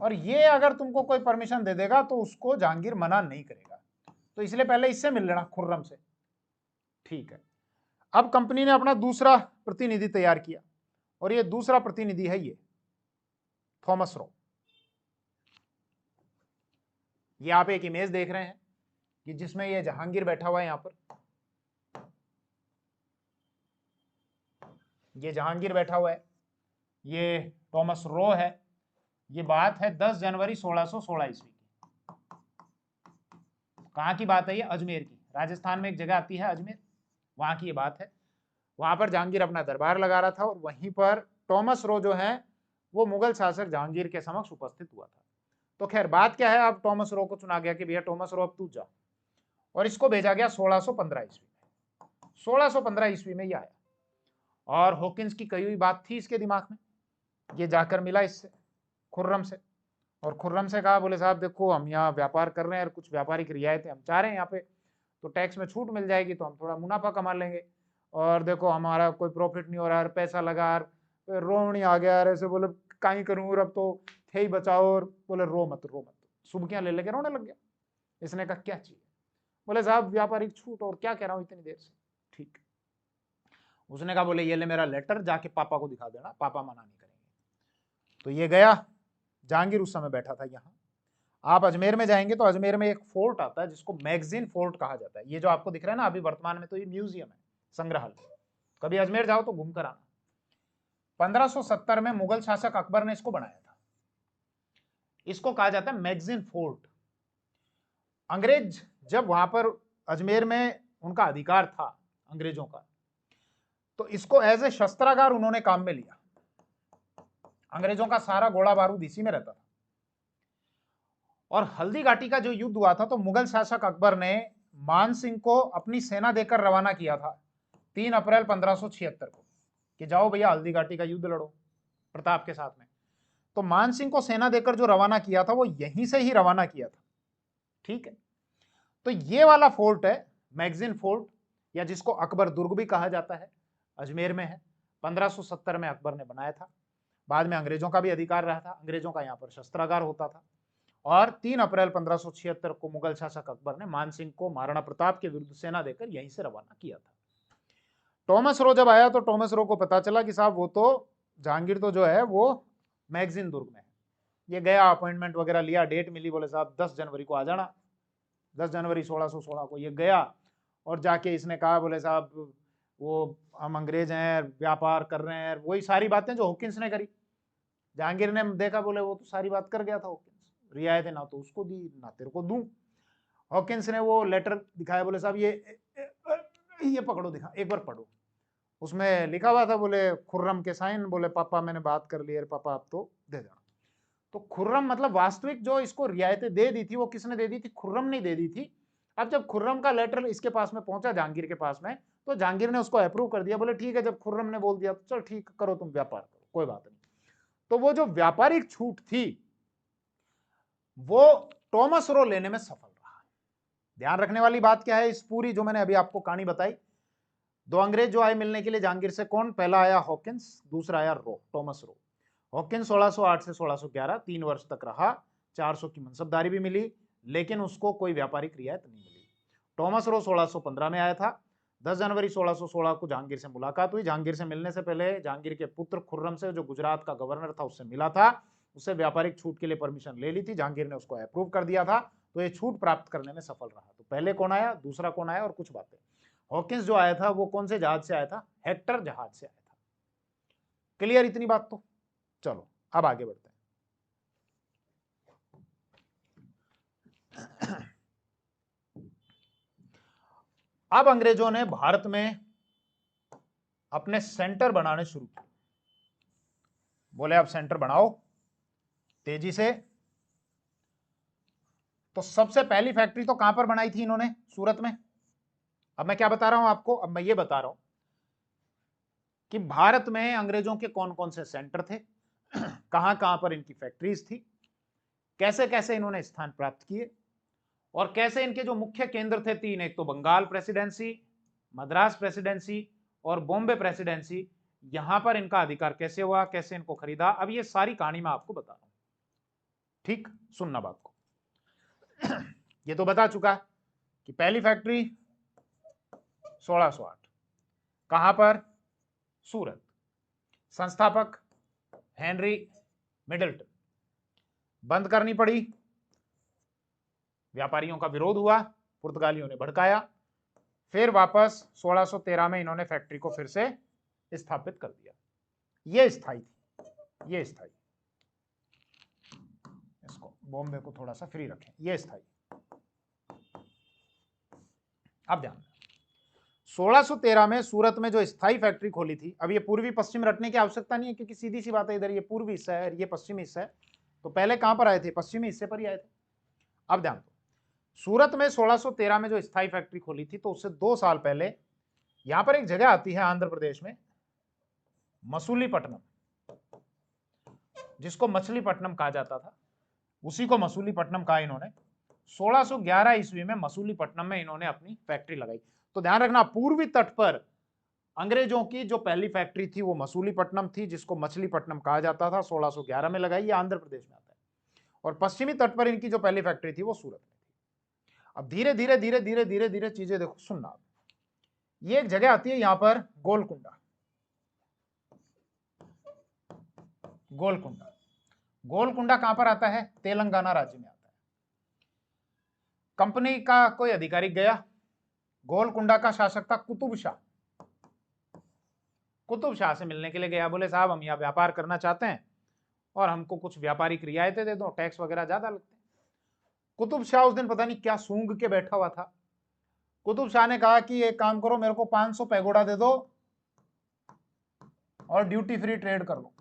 और ये अगर तुमको कोई परमिशन दे देगा तो उसको जहांगीर मना नहीं करेगा, तो इसलिए पहले इससे मिल लेना, खुर्रम से, ठीक है। अब कंपनी ने अपना दूसरा प्रतिनिधि तैयार किया, और ये दूसरा प्रतिनिधि है ये थॉमस रो। ये आप एक इमेज देख रहे हैं कि जिसमें ये जहांगीर बैठा हुआ है, यहां पर ये जहांगीर बैठा हुआ है, ये थॉमस रो है। ये बात है 10 जनवरी 1616 ईस्वी की। कहां की बात है ये? अजमेर की। राजस्थान में एक जगह आती है अजमेर, वहां की ये बात है। वहां पर जहांगीर अपना दरबार लगा रहा था, और वहीं पर थॉमस रो जो है वो मुगल शासक जहांगीर के समक्ष उपस्थित हुआ था। तो खैर बात क्या है, अब थॉमस रो को चुना गया कि भैया थॉमस रो अब तू जा, और इसको भेजा गया 1615 ईस्वी में। 1615 ईस्वी में ये आया, और हॉकिंस की कही हुई बात थी इसके दिमाग में। ये जाकर मिला इससे, खुर्रम से, और खुर्रम से कहा, बोले साहब देखो हम यहाँ व्यापार कर रहे हैं और कुछ व्यापारिक रियायतें हम चाह रहे हैं यहाँ पे, तो टैक्स में छूट मिल जाएगी तो हम थोड़ा मुनाफा कमा लेंगे, और देखो हमारा कोई प्रॉफिट नहीं हो रहा है, पैसा लगा, रोनी आ गया यार, ऐसे बोले कहीं करूँ, अब तो थे ही बचाओ, और बोले रो मत रो मत, सुबकियां ले लेके रोने लग गया। इसने कहा क्या चाहिए? बोले साहब व्यापारिक छूट, और क्या कह रहा हूँ इतनी देर से, ठीक। उसने कहा बोले ये ले मेरा लेटर, जाके पापा को दिखा देना, पापा मना नहीं करेंगे। तो ये गया, जहांगीर उस समय बैठा था यहाँ। आप अजमेर में जाएंगे तो अजमेर में एक फोर्ट आता है जिसको मैगजीन फोर्ट कहा जाता है। ये जो आपको दिख रहा है ना अभी वर्तमान में, तो ये म्यूजियम है, संग्रहालय। कभी अजमेर जाओ तो घूम कर आना। 1570 में मुगल शासक अकबर ने इसको बनाया था। इसको कहा जाता है मैगजीन फोर्ट। अंग्रेज जब वहां पर अजमेर में उनका अधिकार था अंग्रेजों का, तो इसको एज ए शस्त्रागार उन्होंने काम में लिया। अंग्रेजों का सारा गोला बारूद इसी में रहता था। और हल्दी घाटी का जो युद्ध हुआ था, तो मुगल शासक अकबर ने मान सिंह को अपनी सेना देकर रवाना किया था 3 अप्रैल 1576 को, कि जाओ भैया हल्दी घाटी का युद्ध लड़ो प्रताप के साथ में। तो मान सिंह को सेना देकर जो रवाना किया था वो यहीं से ही रवाना किया था, ठीक है। तो ये वाला फोर्ट है मैगजीन फोर्ट, या जिसको अकबर दुर्ग भी कहा जाता है, अजमेर में है। 1570 में अकबर ने बनाया था। बाद में अंग्रेजों का भी अधिकार रहा था, अंग्रेजों का यहाँ पर शस्त्रागार होता था। और 3 अप्रैल 1576 को मुगल शासक अकबर ने मान सिंह को महाराणा प्रताप के विरुद्ध सेना देकर यहीं से रवाना किया था। थॉमस रो जब आया तो थॉमस रो को पता चला कि साहब वो तो जहांगीर तो जो है वो मैगजीन दुर्ग में है। ये गया, अपॉइंटमेंट वगैरह लिया, डेट मिली, बोले साहब 10 जनवरी को आ जाना। 10 जनवरी 1616 को ये गया, और जाके इसने कहा, बोले साहब वो हम अंग्रेज हैं, व्यापार कर रहे हैं, वही सारी बातें जो हॉकिंस ने करी। जहांगीर ने देखा, बोले वो तो सारी बात कर गया था हॉकिंस, रियायतें ना तो उसको दी ना तेरे को दूं। हॉकिंस ने वो लेटर दिखाया, बोले साहब ये पकड़ो, दिखा एक बार पढ़ो। उसमें लिखा हुआ था, बोले खुर्रम के साइन, बोले पापा मैंने बात कर ली है, पापा आप तो दे देना। तो खुर्रम मतलब वास्तविक जो इसको रियायतें दे दी थी वो किसने दे दी थी? खुर्रम ने दे दी थी। अब जब खुर्रम का लेटर इसके पास में पहुंचा, जहांगीर के पास में, तो जहांगीर ने उसको अप्रूव कर दिया। बोले ठीक है, जब खुर्रम ने बोल दिया तो चल ठीक, करो तुम व्यापार करो, कोई बात नहीं। तो वो जो व्यापारिक छूट थी वो टॉमस रो लेने में सफल रहा। ध्यान रखने वाली बात क्या है, इस पूरी जो मैंने अभी आपको कहानी बताई, दो अंग्रेज जो आए मिलने के लिए जहांगीर से, कौन, पहला आया हॉकिंस, दूसरा आया रो, टॉमस रो। हॉकिंस 1608 से 1611 3 वर्ष तक रहा, 400 की मनसबदारी भी मिली, लेकिन उसको कोई व्यापारिक रियायत नहीं मिली। टॉमस रो 1615 में आया था। 10 जनवरी 1616 को जहांगीर से मुलाकात हुई। जहांगीर से मिलने से पहले जहांगीर के पुत्र खुर्रम से, जो गुजरात का गवर्नर था, उससे मिला था, उससे व्यापारिक छूट के लिए परमिशन ले ली थी। जहांगीर ने उसको अप्रूव कर दिया था, तो ये छूट प्राप्त करने में सफल रहा। तो पहले कौन आया, दूसरा कौन आया, और कुछ बातें। हॉकिंस जो आया था वो कौन से जहाज से आया था, हेक्टर जहाज से आया था। क्लियर इतनी बात तो? चलो अब आगे बढ़ते हैं। अब अंग्रेजों ने भारत में अपने सेंटर बनाने शुरू किए। बोले अब सेंटर बनाओ तेजी से। तो सबसे पहली फैक्ट्री तो कहां पर बनाई थी इन्होंने, सूरत में। अब मैं क्या बता रहा हूं आपको, अब मैं ये बता रहा हूं कि भारत में अंग्रेजों के कौन कौन से सेंटर थे, कहां कहां पर इनकी फैक्ट्रीज थी, कैसे कैसे इन्होंने स्थान प्राप्त किए, और कैसे इनके जो मुख्य केंद्र थे तीन, एक तो बंगाल प्रेसिडेंसी, मद्रास प्रेसिडेंसी और बॉम्बे प्रेसिडेंसी, यहां पर इनका अधिकार कैसे हुआ, कैसे इनको खरीदा। अब ये सारी कहानी मैं आपको बता रहा हूं, ठीक, सुनना बात को। ये तो बता चुका कि पहली फैक्ट्री 1608 कहां पर, सूरत। संस्थापक हेनरी मिडल्टन। बंद करनी पड़ी, व्यापारियों का विरोध हुआ, पुर्तगालियों ने भड़काया, फिर वापस 1613 में इन्होंने फैक्ट्री को फिर से स्थापित कर दिया। ये स्थायी थी, ये स्थायी, इसको बॉम्बे को थोड़ा सा फ्री रखें, ये स्थायी। अब ध्यान, 1613 में सूरत में जो स्थायी फैक्ट्री खोली थी, अब ये पूर्वी पश्चिम रटने की आवश्यकता नहीं है, क्योंकि सीधी सी बात है, इधर ये पूर्वी हिस्सा है, ये पश्चिमी हिस्सा है, तो पहले कहां पर आए थे, पश्चिमी हिस्से पर ही आए थे। अब ध्यान दो, सूरत में 1613 में जो स्थायी फैक्ट्री खोली थी, तो उससे 2 साल पहले यहां पर एक जगह आती है आंध्र प्रदेश में, मसूलीपट्टनम, जिसको मछलीपट्टनम कहा जाता था, उसी को मसूलीपट्टनम कहा इन्होंने। 1611 ईस्वी में मसूलीपट्टनम में इन्होंने अपनी फैक्ट्री लगाई। तो ध्यान रखना, पूर्वी तट पर अंग्रेजों की जो पहली फैक्ट्री थी वो मसूलीपट्टनम थी, जिसको मछलीपट्टनम कहा जाता था, 1611 में लगाई, ये आंध्र प्रदेश में आता है। और पश्चिमी तट पर इनकी जो पहली फैक्ट्री थी वो सूरत में थी। अब धीरे धीरे धीरे धीरे धीरे धीरे चीजें देखो, सुनना, ये एक जगह आती है यहां पर गोलकुंडा। गोलकुंडा, गोलकुंडा कहां पर आता है, तेलंगाना राज्य में आता है। कंपनी का कोई अधिकारी गया, गोलकुंडा का शासक था कुतुब शाह। कुतुब शाह से मिलने के लिए गया, बोले साहब हम यहाँ व्यापार करना चाहते हैं और हमको कुछ व्यापारिक रियायतें दे दो, टैक्स वगैरह ज्यादा लगते हैं। कुतुब शाह उस दिन पता नहीं क्या सूंघ के बैठा हुआ था। कुतुब शाह ने कहा कि एक काम करो, मेरे को 500 पैगोडा दे दो और ड्यूटी फ्री ट्रेड कर लो,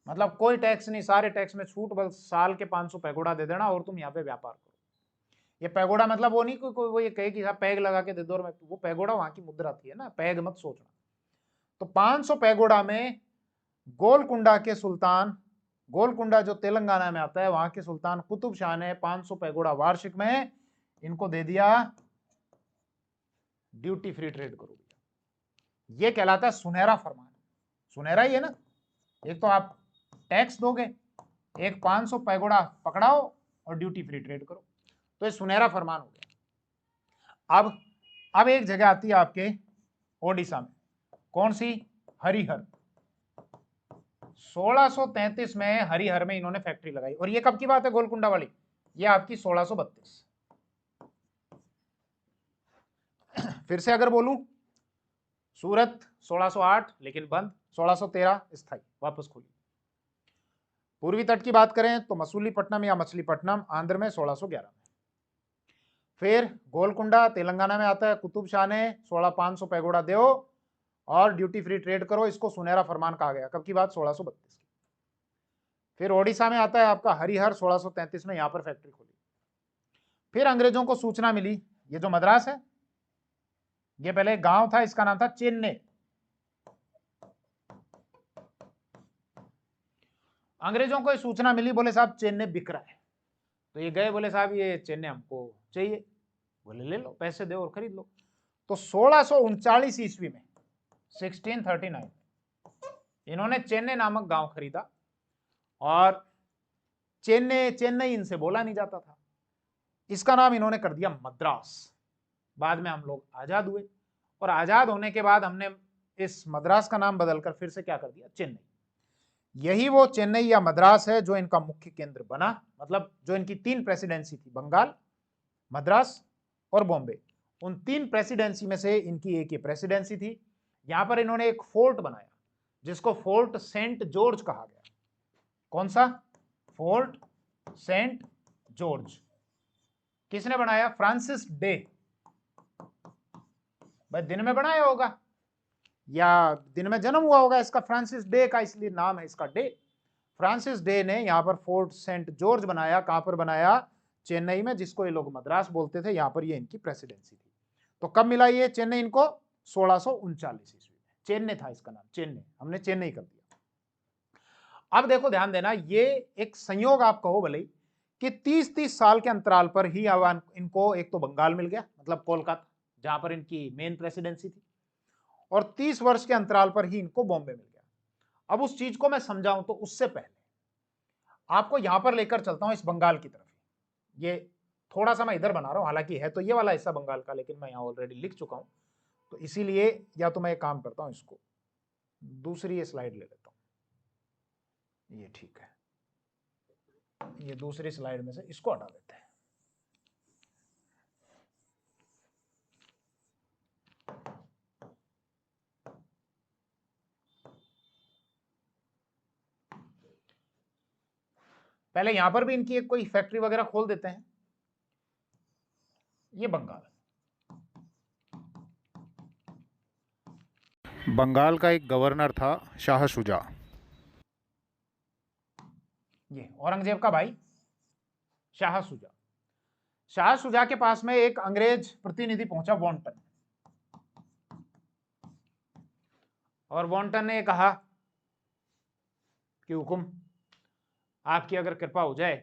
मतलब कोई टैक्स नहीं, सारे टैक्स में छूट, बस साल के 500 पैगोडा दे देना और तुम यहाँ पे व्यापार करो। ये पैगोडा मतलब वो नहीं कोई वो ये कहे कि साहब पैग लगा के दे दो, और वो पैगोडा वहां की मुद्रा थी, है ना, पैग मत सोचना। तो 500 पैगोडा में गोलकुंडा के सुल्तान, गोलकुंडा जो तेलंगाना में आता है, वहां के सुल्तान कुतुब शाह ने 500 पैगोडा वार्षिक में इनको दे दिया, ड्यूटी फ्री ट्रेड करो। ये कहलाता है सुनहरा फरमान। सुनहरा ही है ना, एक तो आप टैक्स दोगे, एक 500 पैगोडा पकड़ाओ और ड्यूटी फ्री ट्रेड करो, तो ये सुनहरा फरमान हो गया। अब एक जगह आती है आपके ओडिशा में, कौन सी, हरिहर। 1633 में हरिहर में इन्होंने फैक्ट्री लगाई, और ये कब की बात है गोलकुंडा वाली, ये आपकी 1632। फिर से अगर बोलूं, सूरत 1608 लेकिन बंद, 1613 स्थायी, वापस खुली। पूर्वी तट की बात करें तो मसूलीपट्टनम या मछलीपट्टनम आंध्र में 1611 में। फिर गोलकुंडा तेलंगाना में आता है, कुतुब शाह ने 500 पैगोडा दो और ड्यूटी फ्री ट्रेड करो, इसको सुनहरा फरमान कहा गया। कब की बात, 1632 की। फिर ओडिशा में आता है आपका हरिहर, 1633 में यहां पर फैक्ट्री खोली। फिर अंग्रेजों को सूचना मिली, ये जो मद्रास है, ये पहले एक गांव था, इसका नाम था चेन्नई। अंग्रेजों को ये सूचना मिली, बोले साहब चेन्नई बिक रहा है। तो ये गए, बोले साहब ये चेन्नई हमको चाहिए। बोले ले लो, पैसे दो और खरीद लो। तो 1639 ईस्वी में 1639 इन्होंने चेन्नई नामक गांव खरीदा, और चेन्नई इनसे बोला नहीं जाता था, इसका नाम इन्होंने कर दिया मद्रास। बाद में हम लोग आजाद हुए, और आजाद होने के बाद हमने इस मद्रास का नाम बदलकर फिर से क्या कर दिया, चेन्नई। यही वो चेन्नई या मद्रास है जो इनका मुख्य केंद्र बना, मतलब जो इनकी 3 प्रेसिडेंसी थी, बंगाल, मद्रास और बॉम्बे, उन 3 प्रेसिडेंसी में से इनकी एक ये प्रेसिडेंसी थी। यहां पर इन्होंने एक फोर्ट बनाया जिसको फोर्ट सेंट जॉर्ज कहा गया। कौन सा? Fort Saint George. किसने बनाया? Francis Day. भाई दिन में बनाया होगा या दिन में जन्म हुआ होगा इसका, फ्रांसिस डे का इसलिए नाम है इसका डे। फ्रांसिस डे ने यहाँ पर फोर्ट सेंट जॉर्ज बनाया। कहां पर बनाया? चेन्नई में, जिसको ये लोग मद्रास बोलते थे। यहाँ पर ये इनकी प्रेसिडेंसी थी। तो कब मिला ये चेन्नई इनको? 1639 ईस्वी में। चेन्नई था इसका नाम, चेन्नई, हमने चेन्नई कर दिया। अब देखो ध्यान देना, ये एक संयोग आप कहो भले कि 30-30 साल के अंतराल पर ही अब इनको एक तो बंगाल मिल गया, मतलब कोलकाता, जहां पर इनकी मेन प्रेसिडेंसी थी, और 30 वर्ष के अंतराल पर ही इनको बॉम्बे मिल गया। अब उस चीज को मैं समझाऊं तो उससे पहले आपको यहां पर लेकर चलता हूं, इस बंगाल की तरफ। ये थोड़ा सा मैं इधर बना रहा हूं, हालांकि है तो ये वाला हिस्सा बंगाल का, लेकिन मैं यहां ऑलरेडी लिख चुका हूं, तो इसीलिए या तो मैं एक काम करता हूं, इसको दूसरी स्लाइड ले लेता हूं। ये ठीक है, ये दूसरी स्लाइड में से इसको हटा देते हैं। पहले यहां पर भी इनकी एक कोई फैक्ट्री वगैरह खोल देते हैं। ये बंगाल का एक गवर्नर था शाह शुजा, ये औरंगजेब का भाई शाह शुजा। शाह शुजा के पास में एक अंग्रेज प्रतिनिधि पहुंचा, वॉन्टन, और वॉन्टन ने कहा कि हुकुम, आपकी अगर कृपा हो जाए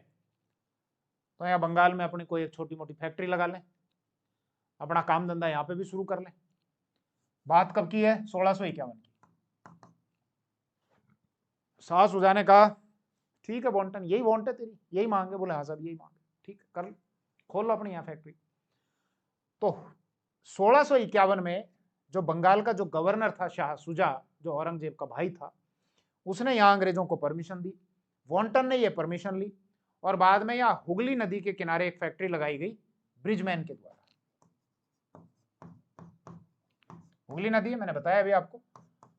तो यहाँ बंगाल में अपनी कोई एक छोटी मोटी फैक्ट्री लगा लें, अपना काम धंधा यहाँ पे भी शुरू कर लें। बात कब की है? 1651 की। शाह शुजा ने कहा ठीक है वॉन्टन, यही वांट है तेरी, यही मांगे? बोले हाँ साहब यही मांगे। ठीक है, कर खोल लो अपनी यहाँ फैक्ट्री। तो 1651 में जो बंगाल का जो गवर्नर था शाह शुजा, जो औरंगजेब का भाई था, उसने यहाँ अंग्रेजों को परमिशन दी। वॉन्टन ने ये परमिशन ली, और बाद में यहाँ हुगली नदी के किनारे एक फैक्ट्री लगाई गई ब्रिजमैन के द्वारा। हुगली नदी है, मैंने बताया अभी आपको,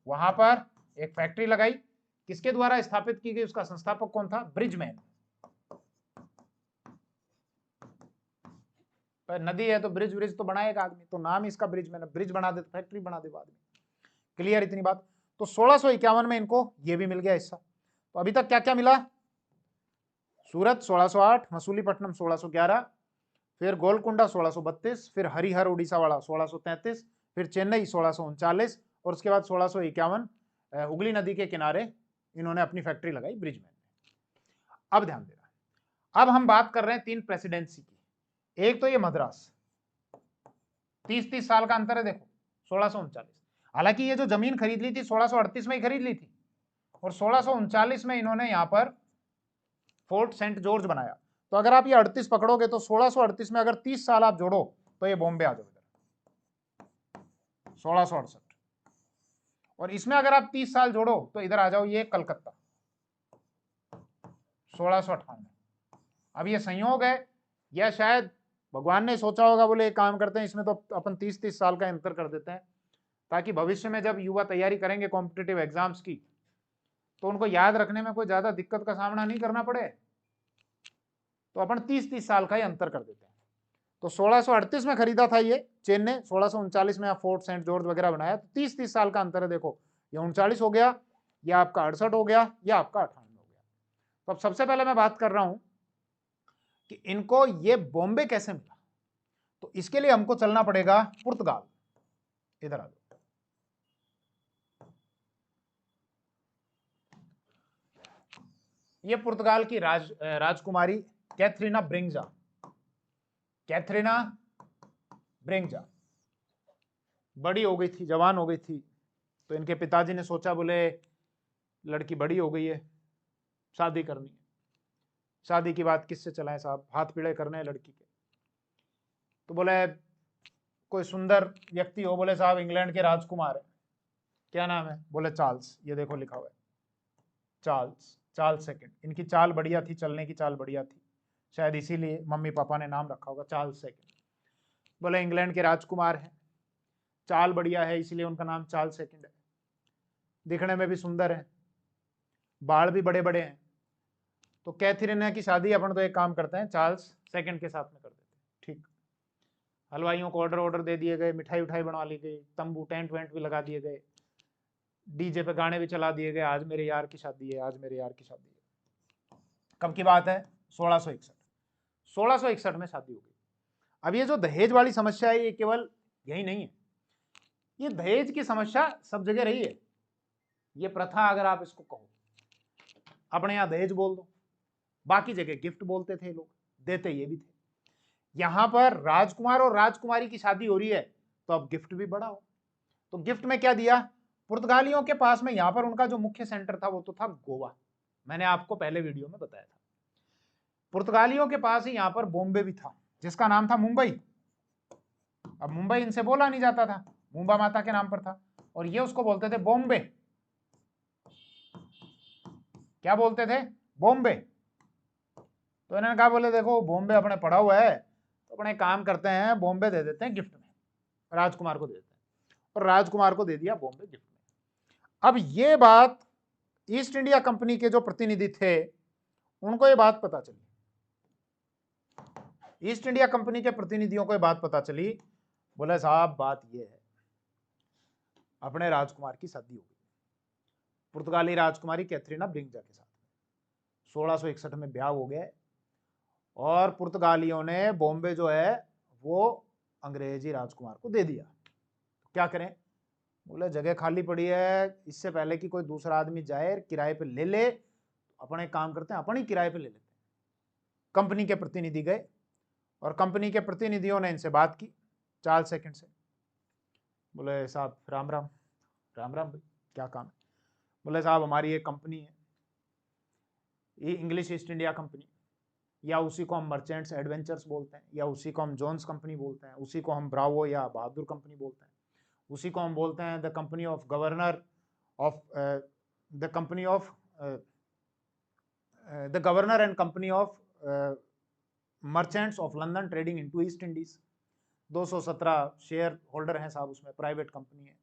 वहां पर एक फैक्ट्री लगाई। किसके द्वारा स्थापित की गई? उसका संस्थापक कौन था? ब्रिजमैन। पर नदी है तो ब्रिज ब्रिज तो बनाएगा आदमी, तो नाम इसका ब्रिजमैन, ब्रिज बना दे तो फैक्ट्री बना दे बाद में। क्लियर इतनी बात? तो 1651 में इनको ये भी मिल गया हिस्सा। तो अभी तक क्या क्या मिला? सूरत 1608, मसूलीपट्टनम 1611, फिर गोलकुंडा 1632, फिर हरिहर उड़ीसा वाला 1633, फिर चेन्नई 1639, और उसके बाद 1651 हुगली नदी के किनारे इन्होंने अपनी फैक्ट्री लगाई ब्रिजमैन में। अब ध्यान देना, अब हम बात कर रहे हैं 3 प्रेसिडेंसी की। एक तो ये मद्रास, 30-30 साल का अंतर है देखो, 1639। हालांकि ये जो जमीन खरीद ली थी 1638 में ही खरीद ली थी, और 1639 में इन्होंने यहां पर फोर्ट सेंट जॉर्ज बनाया। तो अगर आप ये 38 पकड़ोगे तो 1638 में अगर 30 साल आप जोड़ो तो ये बॉम्बे आ जाओ इधर 1668, और इसमें अगर आप 30 साल जोड़ो तो इधर आ जाओ ये कलकत्ता 1698। अब ये संयोग है या शायद भगवान ने सोचा होगा, बोले एक काम करते हैं इसमें तो अपन 30-30 साल का अंतर कर देते हैं, ताकि भविष्य में जब युवा तैयारी करेंगे कॉम्पिटिटिव एग्जाम्स की तो उनको याद रखने में कोई ज्यादा दिक्कत का सामना नहीं करना पड़े। तो अपन 30-30 साल का ही अंतर कर देते हैं। तो 1638 में खरीदा था ये चेन्नई, 1639 में फोर्ट सेंट जॉर्ज वगैरह बनाया। तो 30-30 साल का अंतर है देखो, ये 39 हो गया, या आपका 68 हो गया, या आपका 98 हो गया। तो अब सबसे पहले मैं बात कर रहा हूं कि इनको ये बॉम्बे कैसे मिला। तो इसके लिए हमको चलना पड़ेगा पुर्तगाल। इधर आ जाओ, ये पुर्तगाल की राजकुमारी कैथरीना ब्रिंजा, कैथरीना ब्रिंजा बड़ी हो गई थी, जवान हो गई थी, तो इनके पिताजी ने सोचा, बोले लड़की बड़ी हो गई है, शादी करनी है। शादी की बात किससे चलाएं साहब, हाथ पीड़े करने हैं लड़की के। तो बोले कोई सुंदर व्यक्ति हो, बोले साहब इंग्लैंड के राजकुमार है, क्या नाम है, बोले चार्ल्स, ये देखो लिखा हुआ है चार्ल्स सेकंड। इनकी चाल बढ़िया थी, चलने की चाल बढ़िया थी, शायद इसीलिए मम्मी पापा ने नाम रखा होगा चार्ल्स सेकंड। बोले इंग्लैंड के राजकुमार हैं, चाल बढ़िया है, इसलिए उनका नाम चार्ल्स सेकंड है, दिखने में भी सुंदर है, बाल भी बड़े बड़े हैं। तो कैथरीना की शादी अपन तो एक काम करते हैं, चार्ल्स सेकंड के साथ में कर देते हैं। ठीक, हलवाइयों को ऑर्डर दे दिए गए, मिठाई उठाई बनवा ली गई, तंबू टेंट वेंट भी लगा दिए गए, डीजे पे गाने भी चला दिए गए, आज मेरे यार की शादी है, आज मेरे यार की शादी है। कब की बात है, 1661 में शादी हो गई। अब ये जो दहेज वाली समस्या है, ये केवल यही नहीं है, ये दहेज की समस्या सब जगह रही है। ये प्रथा, अगर आप इसको कहो, अपने यहाँ दहेज बोल दो, बाकी जगह गिफ्ट बोलते थे लोग, देते ये भी थे। यहां पर राजकुमार और राजकुमारी की शादी हो रही है, तो अब गिफ्ट भी बड़ा हो। तो गिफ्ट में क्या दिया, पुर्तगालियों के पास में यहां पर उनका जो मुख्य सेंटर था वो तो था गोवा, मैंने आपको पहले वीडियो में बताया था। पुर्तगालियों के पास ही यहां पर बॉम्बे भी था, जिसका नाम था मुंबई। अब मुंबई इनसे बोला नहीं जाता था, मुंबा माता के नाम पर था, और ये उसको बोलते थे बॉम्बे। क्या बोलते थे, बॉम्बे। तो इन्होंने कहा, बोले देखो बॉम्बे अपने पड़ा हुआ है, तो अपने काम करते हैं, बॉम्बे दे देते हैं गिफ्ट में, राजकुमार को दे देते हैं, और राजकुमार को दे दिया बॉम्बे गिफ्ट में। अब ये बात ईस्ट इंडिया कंपनी के जो प्रतिनिधि थे, उनको ये बात पता चली, ईस्ट इंडिया कंपनी के प्रतिनिधियों को ये बात पता चली, बोले साहब बात ये है, अपने राजकुमार की शादी हो गई पुर्तगाली राजकुमारी कैथरीना ब्रिंजा के साथ। 1661 में ब्याह हो गया, और पुर्तगालियों ने बॉम्बे जो है वो अंग्रेजी राजकुमार को दे दिया। तो क्या करें, बोले जगह खाली पड़ी है, इससे पहले कि कोई दूसरा आदमी जाए किराए पे ले ले, अपने काम करते हैं, अपन ही किराए पे ले लेते हैं। कंपनी के प्रतिनिधि गए, और कंपनी के प्रतिनिधियों ने इनसे बात की, चार्ल्स सेकंड से, बोले साहब राम राम। राम राम भाई, क्या काम है। बोले साहब हमारी एक कंपनी है, ये इंग्लिश ईस्ट इंडिया कंपनी, या उसी को हम मर्चेंट्स एडवेंचर्स बोलते हैं, या उसी को हम जोन्स कंपनी बोलते हैं, उसी को हम ब्रावो या बहादुर कंपनी बोलते हैं, उसी को हम बोलते हैं the company of governor of the company of the governor and company of merchants of London trading into east Indies. 217 share holder हैं साहब उसमें, प्राइवेट कंपनी है,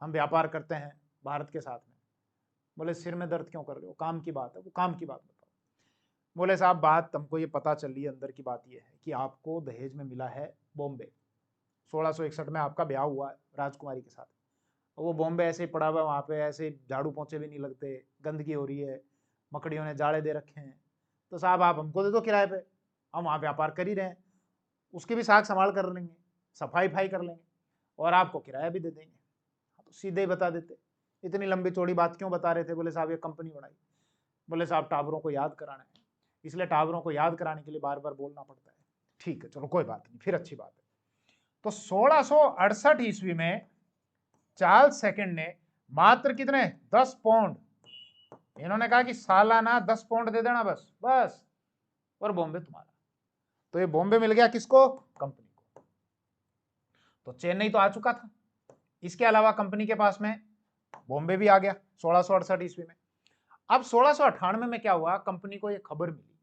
हम व्यापार करते हैं भारत के साथ में। बोले सिर में दर्द क्यों कर रहे हो, काम की बात है, वो काम की बात बताओ। बोले साहब बात हमको ये पता चली है, अंदर की बात ये है कि आपको दहेज में मिला है बॉम्बे, 1661 में आपका ब्याह हुआ है राजकुमारी के साथ, वो बॉम्बे ऐसे ही पड़ा हुआ है, वहाँ पे ऐसे झाड़ू पोंछे भी नहीं लगते, गंदगी हो रही है, मकड़ियों ने जाड़े दे रखे हैं, तो साहब आप हमको दे दो किराए पे, हम वहाँ व्यापार कर ही रहे हैं, उसकी भी साख संभाल कर लेंगे, सफाई फाई कर लेंगे, और आपको किराया भी दे देंगे। तो सीधे ही बता देते, इतनी लंबी चौड़ी बात क्यों बता रहे थे। बोले साहब ये कंपनी बनाई, बोले साहब टावरों को याद कराना है, इसलिए टावरों को याद कराने के लिए बार बार बोलना पड़ता है। ठीक है चलो कोई बात नहीं, फिर अच्छी बात है। तो 1668 ईस्वी में चार्ल्स सेकंड ने मात्र कितने 10 पाउंड, इन्होंने कहा कि सालाना 10 पाउंड दे देना बस बस, और बॉम्बे तुम्हारा। तो ये बॉम्बे मिल गया किसको, कंपनी को। तो चेन्नई तो आ चुका था, इसके अलावा कंपनी के पास में बॉम्बे भी आ गया 1668 ईस्वी में। अब 1698 में क्या हुआ, कंपनी को ये खबर मिली।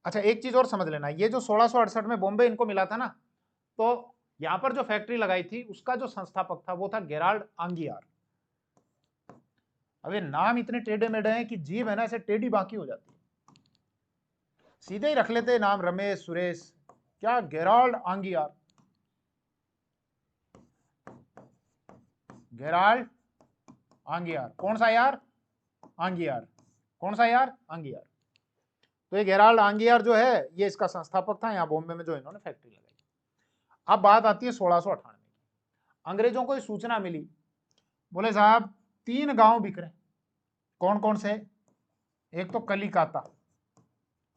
अच्छा एक चीज और समझ लेना, ये जो 1668 में बॉम्बे इनको मिला था ना, तो यहां पर जो फैक्ट्री लगाई थी उसका जो संस्थापक था वो था गेराल्ड आंगियार। अब ये नाम इतने टेढ़े मेढ़े हैं कि जीभ है ना ऐसे टेढ़ी बाकी हो जाती है, सीधे ही रख लेते नाम रमेश सुरेश, क्या गेराल्ड आंगियार, गेराल्ड आंगियार, कौन सा यार, आंगियार, कौन सा यार, आंगियार। तो ये गेराल्ड आंगियार जो है ये इसका संस्थापक था, यहाँ बॉम्बे में जो इन्होंने फैक्ट्री लगाई। अब बात आती है 1698 की, अंग्रेजों को ये सूचना मिली, बोले साहब 3 गांव बिक रहे हैं। कौन कौन से, एक तो कलिकाता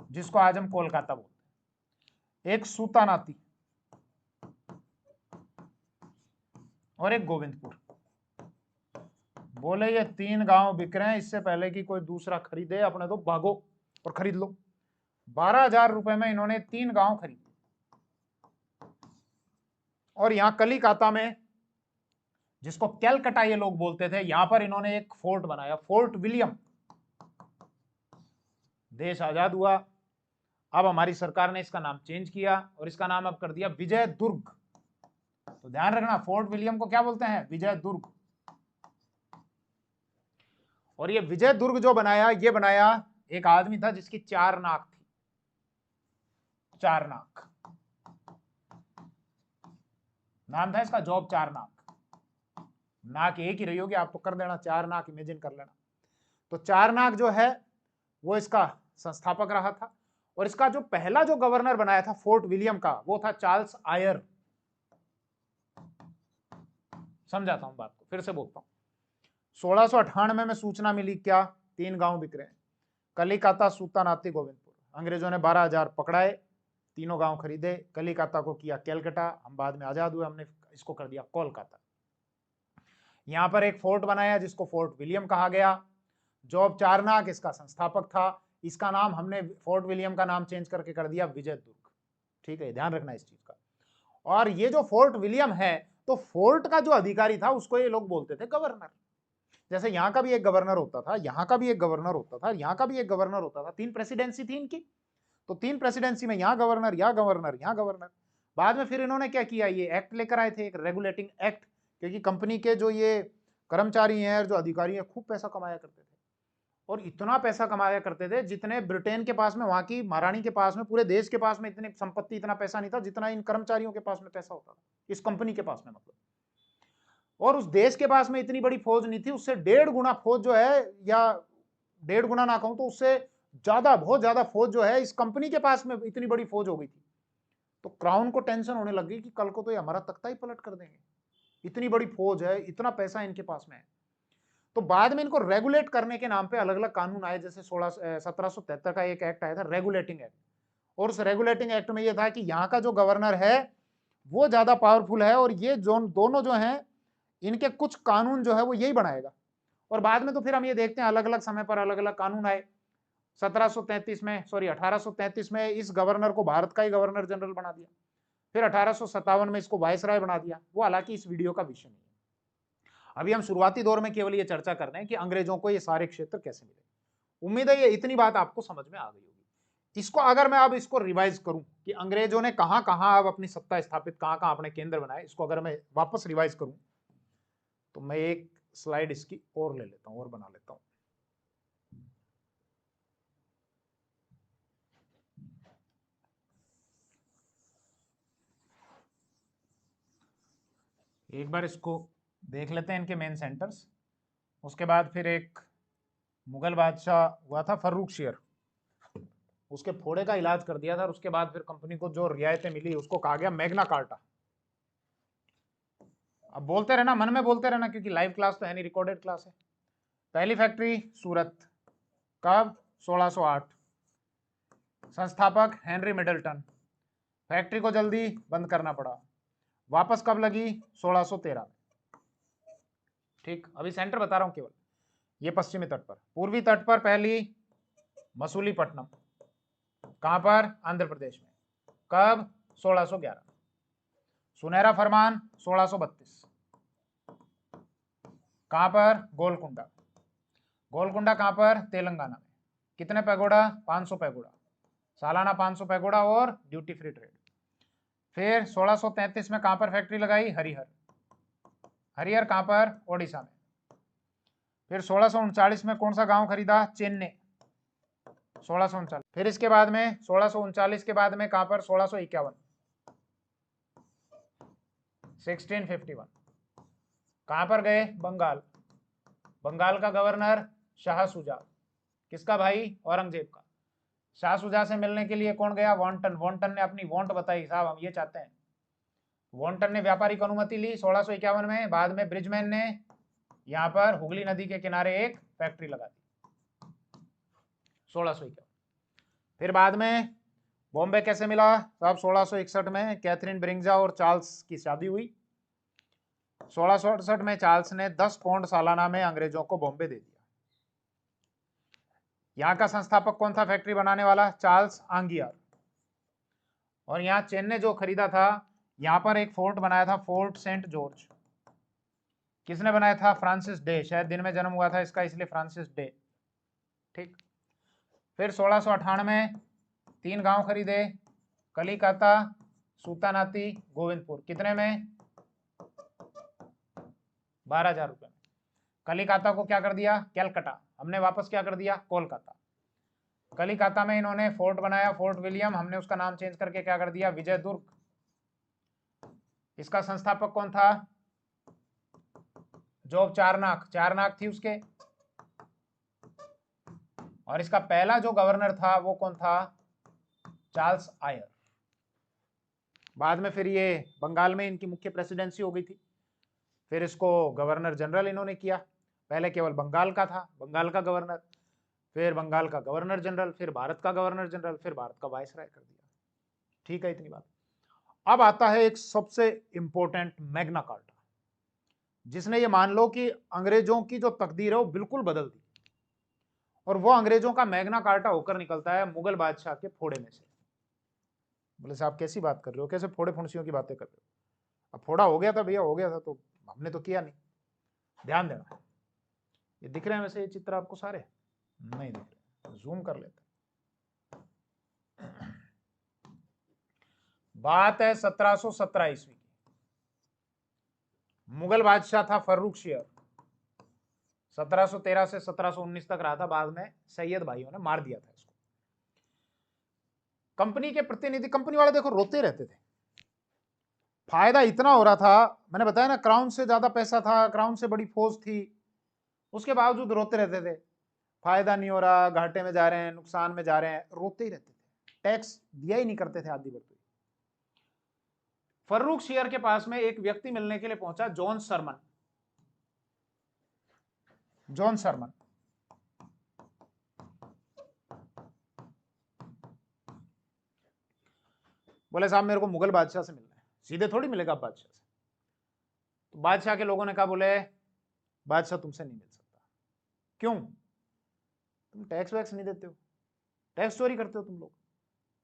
जिसको आज हम कोलकाता बोलते हैं, एक सूतानाती और एक गोविंदपुर। बोले ये 3 गांव बिक रहे हैं, इससे पहले कि कोई दूसरा खरीदे अपने तो भागो और खरीद लो। 12,000 रुपए में इन्होंने 3 गांव खरीदे। और यहां कलिकाता में, जिसको कैलकटा ये लोग बोलते थे, यहां पर इन्होंने एक फोर्ट बनाया, फोर्ट विलियम। देश आजाद हुआ, अब हमारी सरकार ने इसका नाम चेंज किया और इसका नाम अब कर दिया विजय दुर्ग। तो ध्यान रखना, फोर्ट विलियम को क्या बोलते हैं? विजय दुर्ग। और ये विजय दुर्ग जो बनाया, ये बनाया एक आदमी था जिसकी 4 नाक थी। 4 नाक नाम था इसका, जॉब 4 नाक। नाक एक ही रही होगी, आप तो कर देना 4 नाक, इमेजिन कर लेना। तो 4 नाक जो है वो इसका संस्थापक रहा था। और इसका जो पहला जो गवर्नर बनाया था फोर्ट विलियम का, वो था चार्ल्स आयर। समझाता हूं बात को, फिर से बोलता हूं। 1698 में सूचना मिली, क्या? 3 गांव बिक रहे हैं, कलिकाता, सूतानाती, गोविंदपुर। अंग्रेजों ने 12,000 पकड़ाए, तीनों गांव खरीदे। कलिकाता को किया कैलकटा, हम बाद में आजाद हुए, हमने इसको कर दिया कोलकाता। यहां पर एक फोर्ट बनाया जिसको फोर्ट विलियम कहा गया। जॉब 4 नाक इसका संस्थापक था। इसका नाम हमने फोर्ट विलियम का नाम चेंज करके कर दिया विजय दुर्ग। ठीक है, ध्यान रखना इस चीज का। और ये जो फोर्ट विलियम है, तो फोर्ट का जो अधिकारी था उसको ये लोग बोलते थे गवर्नर। जैसे यहाँ का भी एक गवर्नर होता था, यहाँ का भी एक गवर्नर होता था, यहाँ का भी एक गवर्नर होता था। 3 प्रेसिडेंसी थी इनकी। तो 3 प्रेसिडेंसी में यहाँ गवर्नर, यहाँ गवर्नर, यहाँ गवर्नर। बाद में फिर इन्होंने क्या किया, ये एक्ट लेकर आए थे, एक रेगुलेटिंग एक्ट। क्योंकि कंपनी के जो ये कर्मचारी हैं, जो अधिकारी हैं, खूब पैसा कमाया करते थे। और इतना पैसा कमाया करते थे जितने ब्रिटेन के पास में, वहां की महारानी के पास में, पूरे देश के पास में इतनी संपत्ति, इतना पैसा नहीं था जितना इन कर्मचारियों के पास में पैसा होता था, इस कंपनी के पास में मतलब। और उस देश के पास में इतनी बड़ी फौज नहीं थी, उससे 1.5 गुना फौज जो है, या 1.5 गुना ना कहूं तो उससे ज्यादा, बहुत ज्यादा फौज जो है इस कंपनी के पास में, इतनी बड़ी फौज हो गई थी। तो क्राउन को टेंशन होने लगी कि कल को तो ये हमारा तख्ता ही पलट कर देंगे, इतनी बड़ी फौज है, इतना पैसा इनके पास में है। तो बाद में इनको रेगुलेट करने के नाम पे अलग अलग कानून आए। जैसे 1773 का एक एक्ट आया था, रेगुलेटिंग एक्ट। और उस रेगुलेटिंग एक्ट में यह था कि यहाँ का जो गवर्नर है वो ज्यादा पावरफुल है, और ये दोनों जो हैं, इनके कुछ कानून जो है वो यही बनाएगा। और बाद में तो फिर हम ये देखते हैं अलग अलग समय पर अलग अलग कानून आए। 1833 में इस गवर्नर को भारत का ही गवर्नर जनरल बना दिया। फिर 1857 में इसको वायसराय बना दिया। वो हालांकि इस वीडियो का विषय नहीं है। अभी हम शुरुआती दौर में केवल ये चर्चा कर रहे हैं कि अंग्रेजों को ये सारे क्षेत्र कैसे मिले। उम्मीद है ये इतनी बात आपको समझ में आ गई होगी। इसको अगर मैं अब इसको रिवाइज करूं कि अंग्रेजों ने कहां कहां अब अपनी सत्ता स्थापित, कहां कहां अपने केंद्र बनाए, इसको अगर मैं वापस रिवाइज करूं, तो मैं एक स्लाइड इसकी और ले लेता हूं और बना लेता हूं। एक बार इसको देख लेते हैं, इनके मेन सेंटर्स। उसके बाद फिर एक मुगल बादशाह हुआ था फर्रुख शेर, उसके फोड़े का इलाज कर दिया था। और उसके बाद फिर कंपनी को जो रियायतें मिली उसको कहा गया मैग्ना कार्टा। अब बोलते रहना, मन में बोलते रहना, क्योंकि लाइव क्लास तो है नहीं, रिकॉर्डेड क्लास है। पहली फैक्ट्री सूरत, कब? 1608। संस्थापक हेनरी मिडल्टन। फैक्ट्री को जल्दी बंद करना पड़ा। वापस कब लगी? 1613 में। ठीक, अभी सेंटर बता रहा हूं केवल। ये पश्चिमी तट पर, पूर्वी तट पर पहली मसूलीपट्टनम। कहां पर? आंध्र प्रदेश में। कब? 1611। सुनहरा फरमान 1632। कहां पर? गोलकुंडा। गोलकुंडा कहां पर? तेलंगाना में। कितने पैगोडा? 500 पैगोडा, सालाना 500 पैगोडा और ड्यूटी फ्री ट्रेड। फिर 1633 में कहां पर फैक्ट्री लगाई? हरिहर। हरिहर कहां पर? ओडिशा में। फिर 1639 में कौन सा गांव खरीदा? चेन्नई। 1639। फिर इसके बाद में 1639 के बाद में कहां पर? 1651। 1651 कहां पर गए? बंगाल। बंगाल का गवर्नर शाह सुजा। किसका भाई? औरंगजेब का। शाह सुजा से मिलने के लिए कौन गया? वॉन्टन। वॉन्टन ने अपनी वॉन्ट बताई, साहब हम ये चाहते हैं। वॉन्टन ने व्यापारिक अनुमति ली 1651 में। बाद में ब्रिजमैन ने यहाँ पर हुगली नदी के किनारे एक फैक्ट्री लगा दी। 1651। फिर बाद में बॉम्बे कैसे मिला साहब? 1661 में कैथरीन ब्रिंगजा और चार्ल्स की शादी हुई। 1668 में चार्ल्स ने 10 पाउंड सालाना में अंग्रेजों को बॉम्बे दे दिया। यहाँ का संस्थापक कौन था फैक्ट्री बनाने वाला? चार्ल्स आंगियार। और यहाँ चेन ने जो खरीदा था, यहाँ पर एक फोर्ट बनाया था, फोर्ट सेंट जॉर्ज। किसने बनाया था? Francis day. शायद दिन में जन्म हुआ था इसका, इसलिए फ्रांसिस डे। ठीक। फिर 1698 में 3 गांव खरीदे, कलिकाता, सूतानाती, गोविंदपुर। कितने में? 12,000 रुपए में। कलिकाता को क्या कर दिया? कैलकाटा। हमने वापस क्या कर दिया? कोलकाता। कलिकाता में इन्होंने फोर्ट बनाया, फोर्ट विलियम। हमने उसका नाम चेंज करके क्या कर दिया? विजयदुर्ग। इसका संस्थापक कौन था? जोब चारनाक। चारनाक थी उसके। और इसका पहला जो गवर्नर था वो कौन था? Charles Eyre. बाद में फिर ये बंगाल में इनकी मुख्य प्रेसिडेंसी हो गई थी। फिर इसको गवर्नर जनरल इन्होंने किया। पहले केवल बंगाल का था, बंगाल का गवर्नर, फिर बंगाल का गवर्नर जनरल, फिर भारत का गवर्नर जनरल, फिर भारत का वायसराय कर दिया। ठीक है, इतनी बात। अब आता है एक सबसे इंपॉर्टेंट, मैग्ना कार्टा, जिसने ये मान लो कि अंग्रेजों की जो तकदीर है वो बिल्कुल बदल दी। और वो अंग्रेजों का मैग्ना कार्टा होकर निकलता है मुगल बादशाह के फोड़े में से। बोले साहब कैसी बात कर रहे हो, कैसे फोड़े फुंसियों की बातें कर रहे हो? अब फोड़ा हो गया था भैया, हो गया था, तो हमने तो किया नहीं। ध्यान देना, ये दिख रहे हैं वैसे ये चित्र आपको सारे? नहीं दिख रहे, जूम कर लेते। बात है 1717 ईस्वी की। मुगल बादशाह था फर्रुखशियर। 1713 से 1719 तक रहा था, बाद में सैयद भाइयों ने मार दिया था इसको। कंपनी के प्रतिनिधि, कंपनी वाले देखो रोते रहते थे, फायदा इतना हो रहा था, मैंने बताया ना, क्राउन से ज्यादा पैसा था, क्राउन से बड़ी फौज थी, उसके बावजूद रोते रहते थे। फायदा नहीं हो रहा, घाटे में जा रहे हैं, नुकसान में जा रहे हैं, रोते ही रहते थे, टैक्स दिया ही नहीं करते थे आदि बढ़ती। फर्रुखशियर के पास में एक व्यक्ति मिलने के लिए पहुंचा, जॉन सरमन। जॉन सरमन बोले साहब मेरे को मुगल बादशाह से मिलना है। सीधे थोड़ी मिलेगा बादशाह से। तो बादशाह के लोगों ने कहा, बोले बादशाह तुमसे नहीं मिल सकता। क्यों? तुम टैक्स वैक्स नहीं देते हो, टैक्स चोरी करते हो तुम लोग।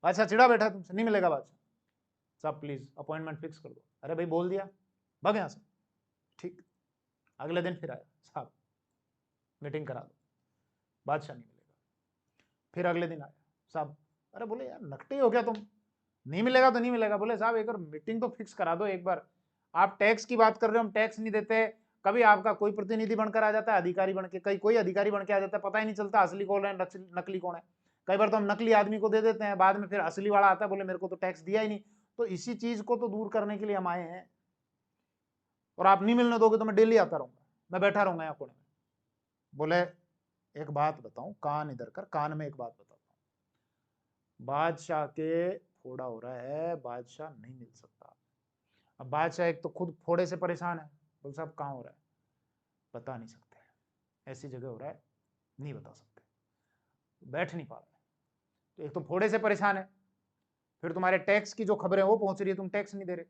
बादशाह चिढ़ा बैठा, तुमसे नहीं मिलेगा बादशाह साहब, प्लीज अपॉइंटमेंट फिक्स कर दो। अरे भाई बोल दिया, भाग यहां से। ठीक। अगले दिन फिर आया, साहब मीटिंग करा दो, बादशाह नहीं मिलेगा। फिर अगले दिन आया, साहब, अरे बोले यार नकटे हो गया तुम, नहीं मिलेगा तो नहीं मिलेगा। बोले साहब एक बार मीटिंग तो फिक्स करा दो एक बार, आप टैक्स की बात कर रहे हो, हम टैक्स नहीं देते। कभी आपका कोई प्रतिनिधि बनकर आ जाता है, अधिकारी बन के, कहीं कोई अधिकारी बन के आ जाता है, पता ही नहीं चलता असली कौन है नकली कौन है। कई बार तो हम नकली आदमी को दे देते हैं, बाद में फिर असली वाला आता है, बोले मेरे को तो टैक्स दिया ही नहीं। तो इसी चीज को तो दूर करने के लिए हम आए हैं। और आप नहीं मिलने दोगे तो मैं डेली आता रहूंगा, मैं बैठा रहूंगा यहाँ कोने में। बोले एक बात बताऊं, कान इधर कर, कान में एक बात बताता हूं, बादशाह के फोड़ा हो रहा है, बादशाह नहीं मिल सकता। अब बादशाह एक तो खुद फोड़े से परेशान है, बोल साहब कहाँ हो रहा है? बता नहीं सकते, ऐसी जगह हो रहा है, नहीं बता सकते, बैठ नहीं पा रहा है। तो एक तो फोड़े से परेशान है, फिर तुम्हारे टैक्स की जो खबरें वो पहुंच रही है, तुम टैक्स नहीं दे रहे,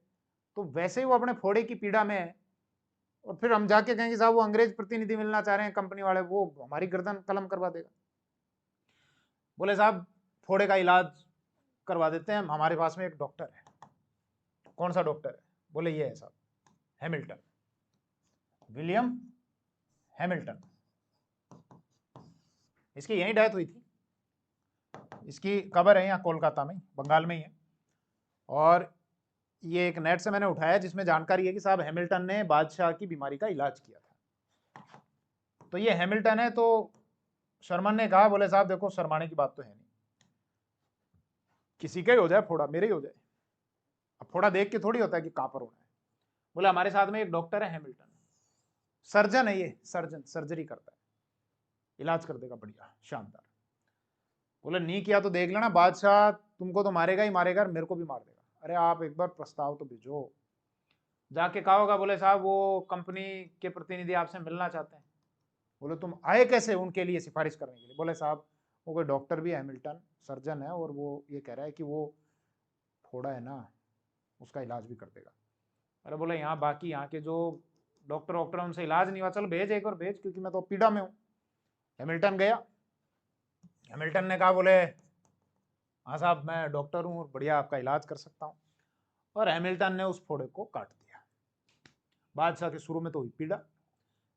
तो वैसे ही वो अपने फोड़े की पीड़ा में है। और फिर हम जाके कहेंगे साहब वो अंग्रेज प्रतिनिधि मिलना चाह रहे हैं कंपनी वाले, वो हमारी गर्दन कलम करवा देगा। बोले साहब फोड़े का इलाज करवा देते हैं, हमारे पास में एक डॉक्टर है। कौन सा डॉक्टर है? बोले ये है साहब, हैमिल्टन, विलियम हैमिल्टन। इसकी यही डेथ हुई थी, इसकी कब्र है यहाँ कोलकाता में, बंगाल में ही है। और ये एक नेट से मैंने उठाया जिसमें जानकारी है कि साहब हैमिल्टन ने बादशाह की बीमारी का इलाज किया था। तो ये हैमिल्टन है। तो शर्मन ने कहा, बोले साहब देखो शर्माने की बात तो है नहीं, किसी का ही हो जाए फोड़ा, मेरे ही हो जाए। अब फोड़ा देख के थोड़ी होता है कि कहां पर होना है। बोले हमारे साथ में एक डॉक्टर है हैमिल्टन, सर्जन है ये, सर्जन, सर्जरी करता है, इलाज कर देगा बढ़िया शानदार। बोले नहीं किया तो देख लेना, बादशाह तुमको तो मारेगा ही मारेगा, मेरे को भी मार देगा। अरे आप एक बार प्रस्ताव तो भेजो। जाके कहा होगा, बोले साहब वो कंपनी के प्रतिनिधि आपसे मिलना चाहते हैं। बोले तुम आए कैसे उनके लिए सिफारिश करने के लिए? बोले साहब वो कोई डॉक्टर भी, हैमिल्टन सर्जन है, और वो ये कह रहा है कि वो फोड़ा है ना, उसका इलाज भी कर देगा। अरे बोले यहाँ बाकी यहाँ के जो डॉक्टर वॉक्टर उनसे इलाज नहीं हुआ, चल भेज एक और भेज, क्योंकि मैं तो पीड़ा में हूँ। हैमिल्टन गया, हैमिल्टन ने कहा बोले हाँ साहब मैं डॉक्टर हूँ और बढ़िया आपका इलाज कर सकता हूँ, और हैमिल्टन ने उस फोड़े को काट दिया। बादशाह के शुरू में तो हुई पीड़ा,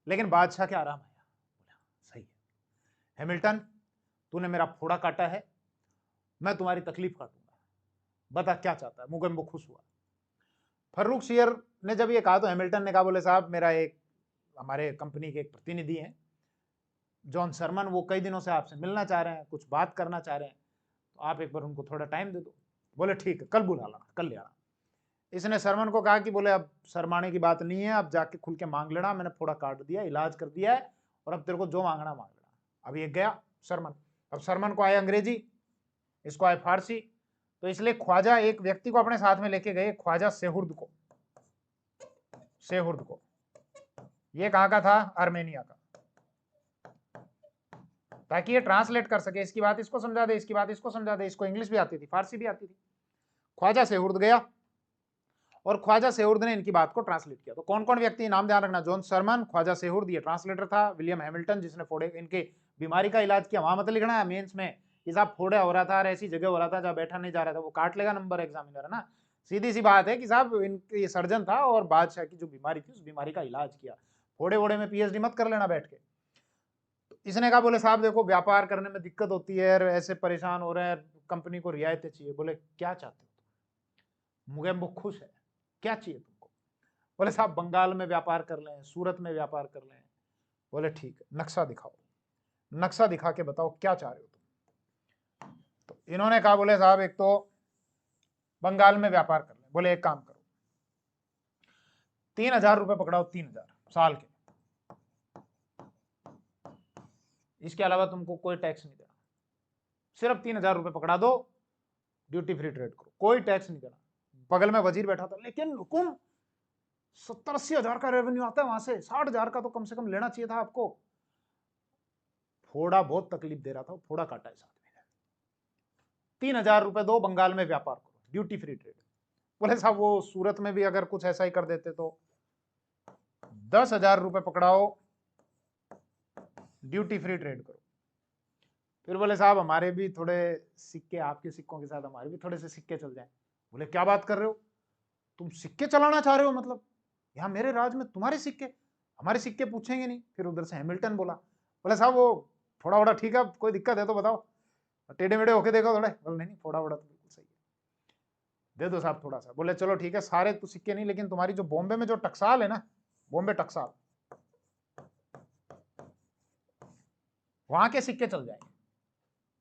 लेकिन बादशाह के आराम आया, बोला सही है हैमिल्टन, तूने मेरा फोड़ा काटा है, मैं तुम्हारी तकलीफ काटूंगा, बता क्या चाहता है। मुगेम्बो खुश हुआ। फर्रुख शेयर ने जब ये कहा तो हैमिल्टन ने कहा बोले साहब मेरा एक, हमारे कंपनी के एक प्रतिनिधि हैं जॉन शर्मन, वो कई दिनों से आपसे मिलना चाह रहे हैं, कुछ बात करना चाह रहे हैं, तो आप एक बार उनको थोड़ा टाइम दे दो। बोले ठीक है, कल बुला लाना, कल ले आना। इसने शर्मन को कहा कि बोले अब शर्माने की बात नहीं है, अब जाके खुल के मांग लेना, मैंने फोड़ा काट दिया, इलाज कर दिया है, और अब तेरे को जो मांगना मांग लेना। अब ये गया शर्मन। अब शर्मन को आए अंग्रेजी, इसको आए फारसी, तो इसलिए ख्वाजा एक व्यक्ति को अपने साथ में लेके गए, ख्वाजा सेहुर्द को। सेहुर्द को, ये कहाँ का था? आर्मेनिया का, ताकि ये ट्रांसलेट कर सके, इसकी बात इसको समझा दे, इसकी बात इसको समझा दे। इसको इंग्लिश भी आती थी, फारसी भी आती थी। ख्वाजा सेहुर्द गया और ख्वाजा सेहुर्द ने इनकी बात को ट्रांसलेट किया। तो कौन कौन व्यक्ति, नाम ध्यान रखना, जॉन शर्मन, ख्वाजा सेहुर्द ये ट्रांसलेटर था, विलियम हैमिल्टन जिसने फोड़े इनके बीमारी का इलाज किया। वहां मत लिखना है मेंस में कि साहब फोड़ा हो रहा था और ऐसी जगह हो रहा था जहां बैठा नहीं जा रहा था, वो काट लेगा नंबर एग्जामिनर, है ना। सीधी सी बात है कि साहब इनके सर्जन था और बादशाह की जो बीमारी थी उस बीमारी का इलाज किया। फोड़े वोड़े में पीएचडी मत कर लेना बैठ के। तो इसने कहा बोले साहब देखो व्यापार करने में दिक्कत होती है, ऐसे परेशान हो रहे हैं, कंपनी को रियायतें चाहिए। बोले क्या चाहते हो? मुगेम्बो खुश है, क्या चाहिए तुमको? बोले साहब बंगाल में व्यापार कर लें, सूरत में व्यापार कर लें। बोले ठीक है, नक्शा दिखाओ, नक्शा दिखा के बताओ क्या चाह रहे हो तुम। तो इन्होंने कहा बोले साहब एक तो बंगाल में व्यापार कर लें। बोले एक काम करो, 3,000 रुपए पकड़ाओ, 3,000 साल के, इसके अलावा तुमको कोई टैक्स नहीं देना, सिर्फ 3,000 रुपए पकड़ा दो, ड्यूटी फ्री ट्रेड करो, कोई टैक्स नहीं देना। बगल में वजीर बैठा था, लेकिन हुकुम 70-80 हजार का रेवेन्यू आता है वहां से, 60,000 का तो कम से कम लेना चाहिए था आपको। फोड़ा बहुत तकलीफ दे रहा था, फोड़ा काटा है साथ में। 3,000 रुपए दो, बंगाल में व्यापार करो, ड्यूटी फ्री ट्रेड। बोले साहब वो सूरत में भी अगर कुछ ऐसा ही कर देते तो 10,000 रुपए पकड़ाओ, ड्यूटी फ्री ट्रेड करो। फिर बोले साहब हमारे भी थोड़े सिक्के, आपके सिक्कों के साथ हमारे भी थोड़े से सिक्के चल जाए। बोले क्या बात कर रहे हो, तुम सिक्के चलाना चाह रहे हो? मतलब यहाँ मेरे राज में तुम्हारे सिक्के, हमारे सिक्के पूछेंगे नहीं? फिर उधर से हैमिल्टन बोला, बोले साहब वो थोड़ा वोड़ा ठीक है, कोई दिक्कत है तो बताओ, टेढ़े मेढ़े होके देखो थोड़े। बोले नहीं थोड़ा वोड़ा तो बिल्कुल सही है, दे दो साहब थोड़ा सा। बोले चलो ठीक है, सारे तो सिक्के नहीं, लेकिन तुम्हारी जो बॉम्बे में जो टकसाल है ना, बॉम्बे टकसाल, वहां के सिक्के चल जाएंगे।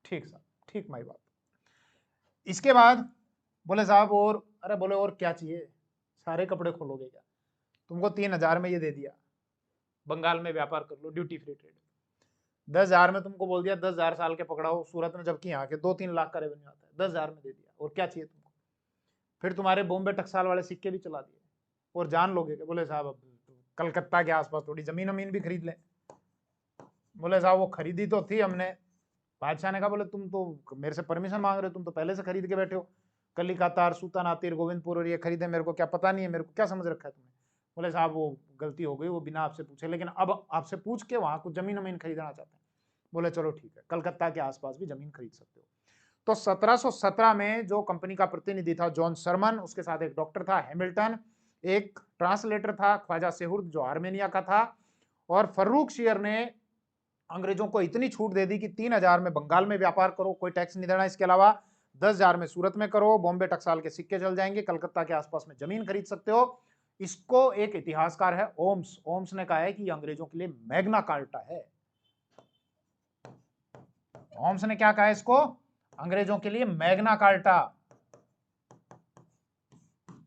ठीक साहब, ठीक माई बात। इसके बाद बोले साहब और, अरे बोले और क्या चाहिए, सारे कपड़े खोलोगे क्या? तुमको 3,000 में ये दे दिया, बंगाल में व्यापार कर लो, ड्यूटी फ्री ट्रेड। 10,000 में तुमको बोल दिया 10,000 साल के पकड़ाओ सूरत में, जबकि यहाँ के 2-3 लाख का रेवेन्यू आता है, 10,000 में दे दिया, और क्या चाहिए तुमको? फिर तुम्हारे बॉम्बे टकसाल वाले सिक्के भी चला दिए, और जान लोगे क्या? बोले साहब अब कलकत्ता के आसपास थोड़ी जमीन वमीन भी खरीद लें। बोले साहब वो खरीदी तो थी हमने। बादशाह ने कहा बोले तुम तो मेरे से परमिशन मांग रहे हो, तुम तो पहले से खरीद के बैठे हो, कलिकातार, सुल्तानातिर, गोविंदपुर और ये खरीदे, मेरे को क्या पता नहीं है, मेरे को क्या समझ रखा है तुमने? बोले साहब वो गलती हो गई, वो बिना आपसे पूछे, लेकिन अब आपसे पूछ के वहां कुछ जमीन वमीन खरीदना चाहते हैं। बोले चलो ठीक है, कलकत्ता के आसपास भी जमीन खरीद सकते हो। तो 1717 में जो कंपनी का प्रतिनिधि था जॉन शर्मन, उसके साथ एक डॉक्टर था हैमिल्टन, एक ट्रांसलेटर था ख्वाजा सेहुर्द जो आर्मेनिया का था, और फर्रुख शेयर ने अंग्रेजों को इतनी छूट दे दी कि 3,000 में बंगाल में व्यापार करो, कोई टैक्स नहीं देना, इसके अलावा 10,000 में सूरत में करो, बॉम्बे टकसाल के सिक्के चल जाएंगे, कलकत्ता के आसपास में जमीन खरीद सकते हो। इसको एक इतिहासकार है ओम्स, ओम्स ने कहा है कि अंग्रेजों के लिए मैग्ना कार्टा है। ओम्स ने क्या कहा है इसको? अंग्रेजों के लिए मैग्ना कार्टा।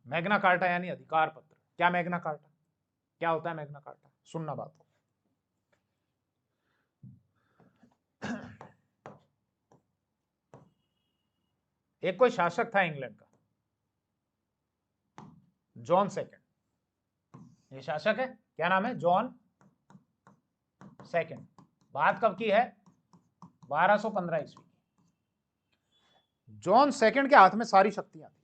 मैग्ना कार्टा यानी अधिकार पत्र। क्या मैग्ना कार्टा, क्या होता है मैग्ना कार्टा? सुनना बात को। एक कोई शासक था इंग्लैंड का, जॉन सेकंड। ये शासक है, क्या नाम है? John second. बात कब की है? 1215 ईस्वी। जॉन सेकंड के हाथ में सारी शक्तियां थी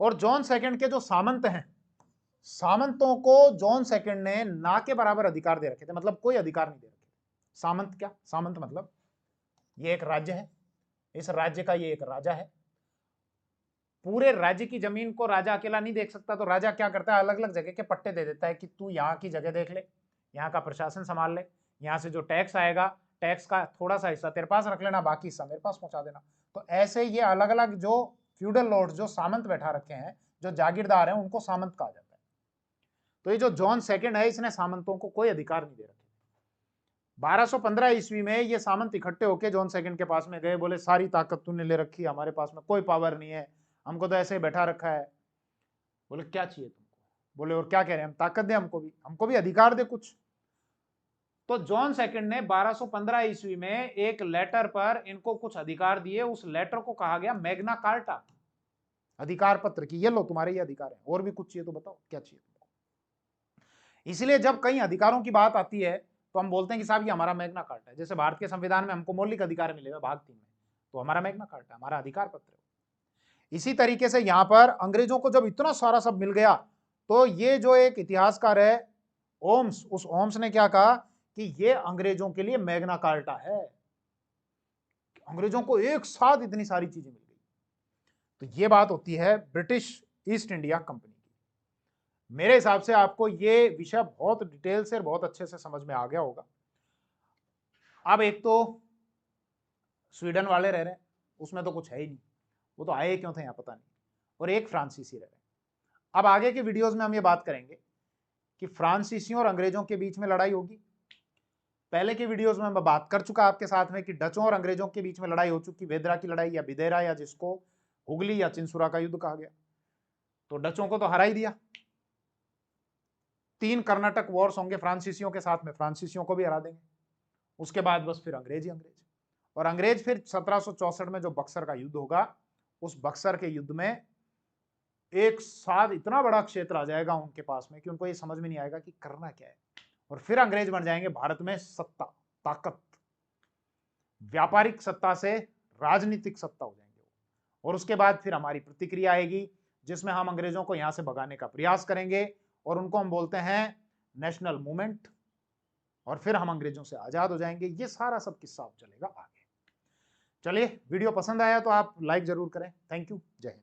और जॉन सेकंड के जो सामंत हैं, सामंतों को जॉन सेकंड ने ना के बराबर अधिकार दे रखे थे, मतलब कोई अधिकार नहीं दे रखे। सामंत क्या? सामंत मतलब ये एक राज्य है, इस राज्य का ये एक राजा है। पूरे राज्य की जमीन को राजा अकेला नहीं देख सकता, तो राजा क्या करता है, अलग अलग जगह के पट्टे दे देता है कि तू यहाँ की जगह देख ले, यहाँ का प्रशासन संभाल ले, यहाँ से जो टैक्स आएगा टैक्स का थोड़ा सा हिस्सा तेरे पास रख लेना, बाकी हिस्सा मेरे पास पहुंचा देना। तो ऐसे ये अलग अलग जो फ्यूडल लॉर्ड, जो सामंत बैठा रखे हैं, जो जागीरदार हैं, उनको सामंत कहा जाता है। तो ये जो जॉन सेकंड है, इसने सामंतों को कोई अधिकार नहीं दे रखे। 1215 ईस्वी में ये सामंत इकट्ठे होकर जॉन सेकंड के पास में गए, बोले सारी ताकत तूने ले रखी है, हमारे पास में कोई पावर नहीं है, हमको तो ऐसे ही बैठा रखा है। बोले क्या चाहिए तुमको? बोले और क्या कह रहे हैं, हम ताकत दे, हमको भी अधिकार दे कुछ। तो जॉन सेकंड ने 1215 ईस्वी में एक लेटर पर इनको कुछ अधिकार दिए। उस लेटर को कहा गया मैग्ना कार्टा, अधिकार पत्र की ये लो तुम्हारे ये अधिकार है, और भी कुछ चाहिए तो बताओ क्या चाहिए तुमको। इसलिए जब कई अधिकारों की बात आती है तो हम बोलते हैं कि साहब ये हमारा मैग्ना कार्टा है। जैसे भारत के संविधान में हमको मौलिक अधिकार मिले हुए भाग 3 में, तो हमारा मैग्ना कार्टा, हमारा अधिकार पत्र है। इसी तरीके से यहां पर अंग्रेजों को जब इतना सारा सब मिल गया, तो ये जो एक इतिहासकार है ओम्स, उस ओम्स ने क्या कहा कि ये अंग्रेजों के लिए मैग्ना कार्टा है, अंग्रेजों को एक साथ इतनी सारी चीजें मिल गई। तो ये बात होती है ब्रिटिश ईस्ट इंडिया कंपनी की। मेरे हिसाब से आपको ये विषय बहुत डिटेल से और बहुत अच्छे से समझ में आ गया होगा। अब एक तो स्वीडन वाले रह रहे हैं, उसमें तो कुछ है ही नहीं, वो तो आए क्यों थे यहाँ पता नहीं, और एक फ्रांसीसी रह रहे हैं। अब आगे के वीडियोस में हम ये बात करेंगे कि फ्रांसीसियों और अंग्रेजों के बीच में लड़ाई होगी। पहले के वीडियोस में मैं बात कर चुका आपके साथ में कि डचों और अंग्रेजों के बीच में लड़ाई हो चुकी, वेदरा की लड़ाई या बिदेरा, या जिसको हुगली या चिंसुरा का युद्ध कहा गया। तो डचों को तो हरा ही दिया। 3 कर्नाटक वॉर्स होंगे फ्रांसीसियों के साथ में, फ्रांसीसियों को भी हरा देंगे। उसके बाद बस फिर अंग्रेज ही अंग्रेज, और अंग्रेज फिर 1764 में जो बक्सर का युद्ध होगा, उस बक्सर के युद्ध में एक साथ इतना बड़ा क्षेत्र आ जाएगा उनके पास में कि उनको ये समझ में नहीं आएगा कि करना क्या है, और फिर अंग्रेज बन जाएंगे भारत में सत्ता, ताकत, व्यापारिक सत्ता से राजनीतिक सत्ता हो जाएंगे। और उसके बाद फिर हमारी प्रतिक्रिया आएगी जिसमें हम अंग्रेजों को यहां से भगाने का प्रयास करेंगे, और उनको हम बोलते हैं नेशनल मूवमेंट, और फिर हम अंग्रेजों से आजाद हो जाएंगे। ये सारा सब किस्सा चलेगा आगे। चलिए, वीडियो पसंद आया तो आप लाइक जरूर करें। थैंक यू, जय हिंद।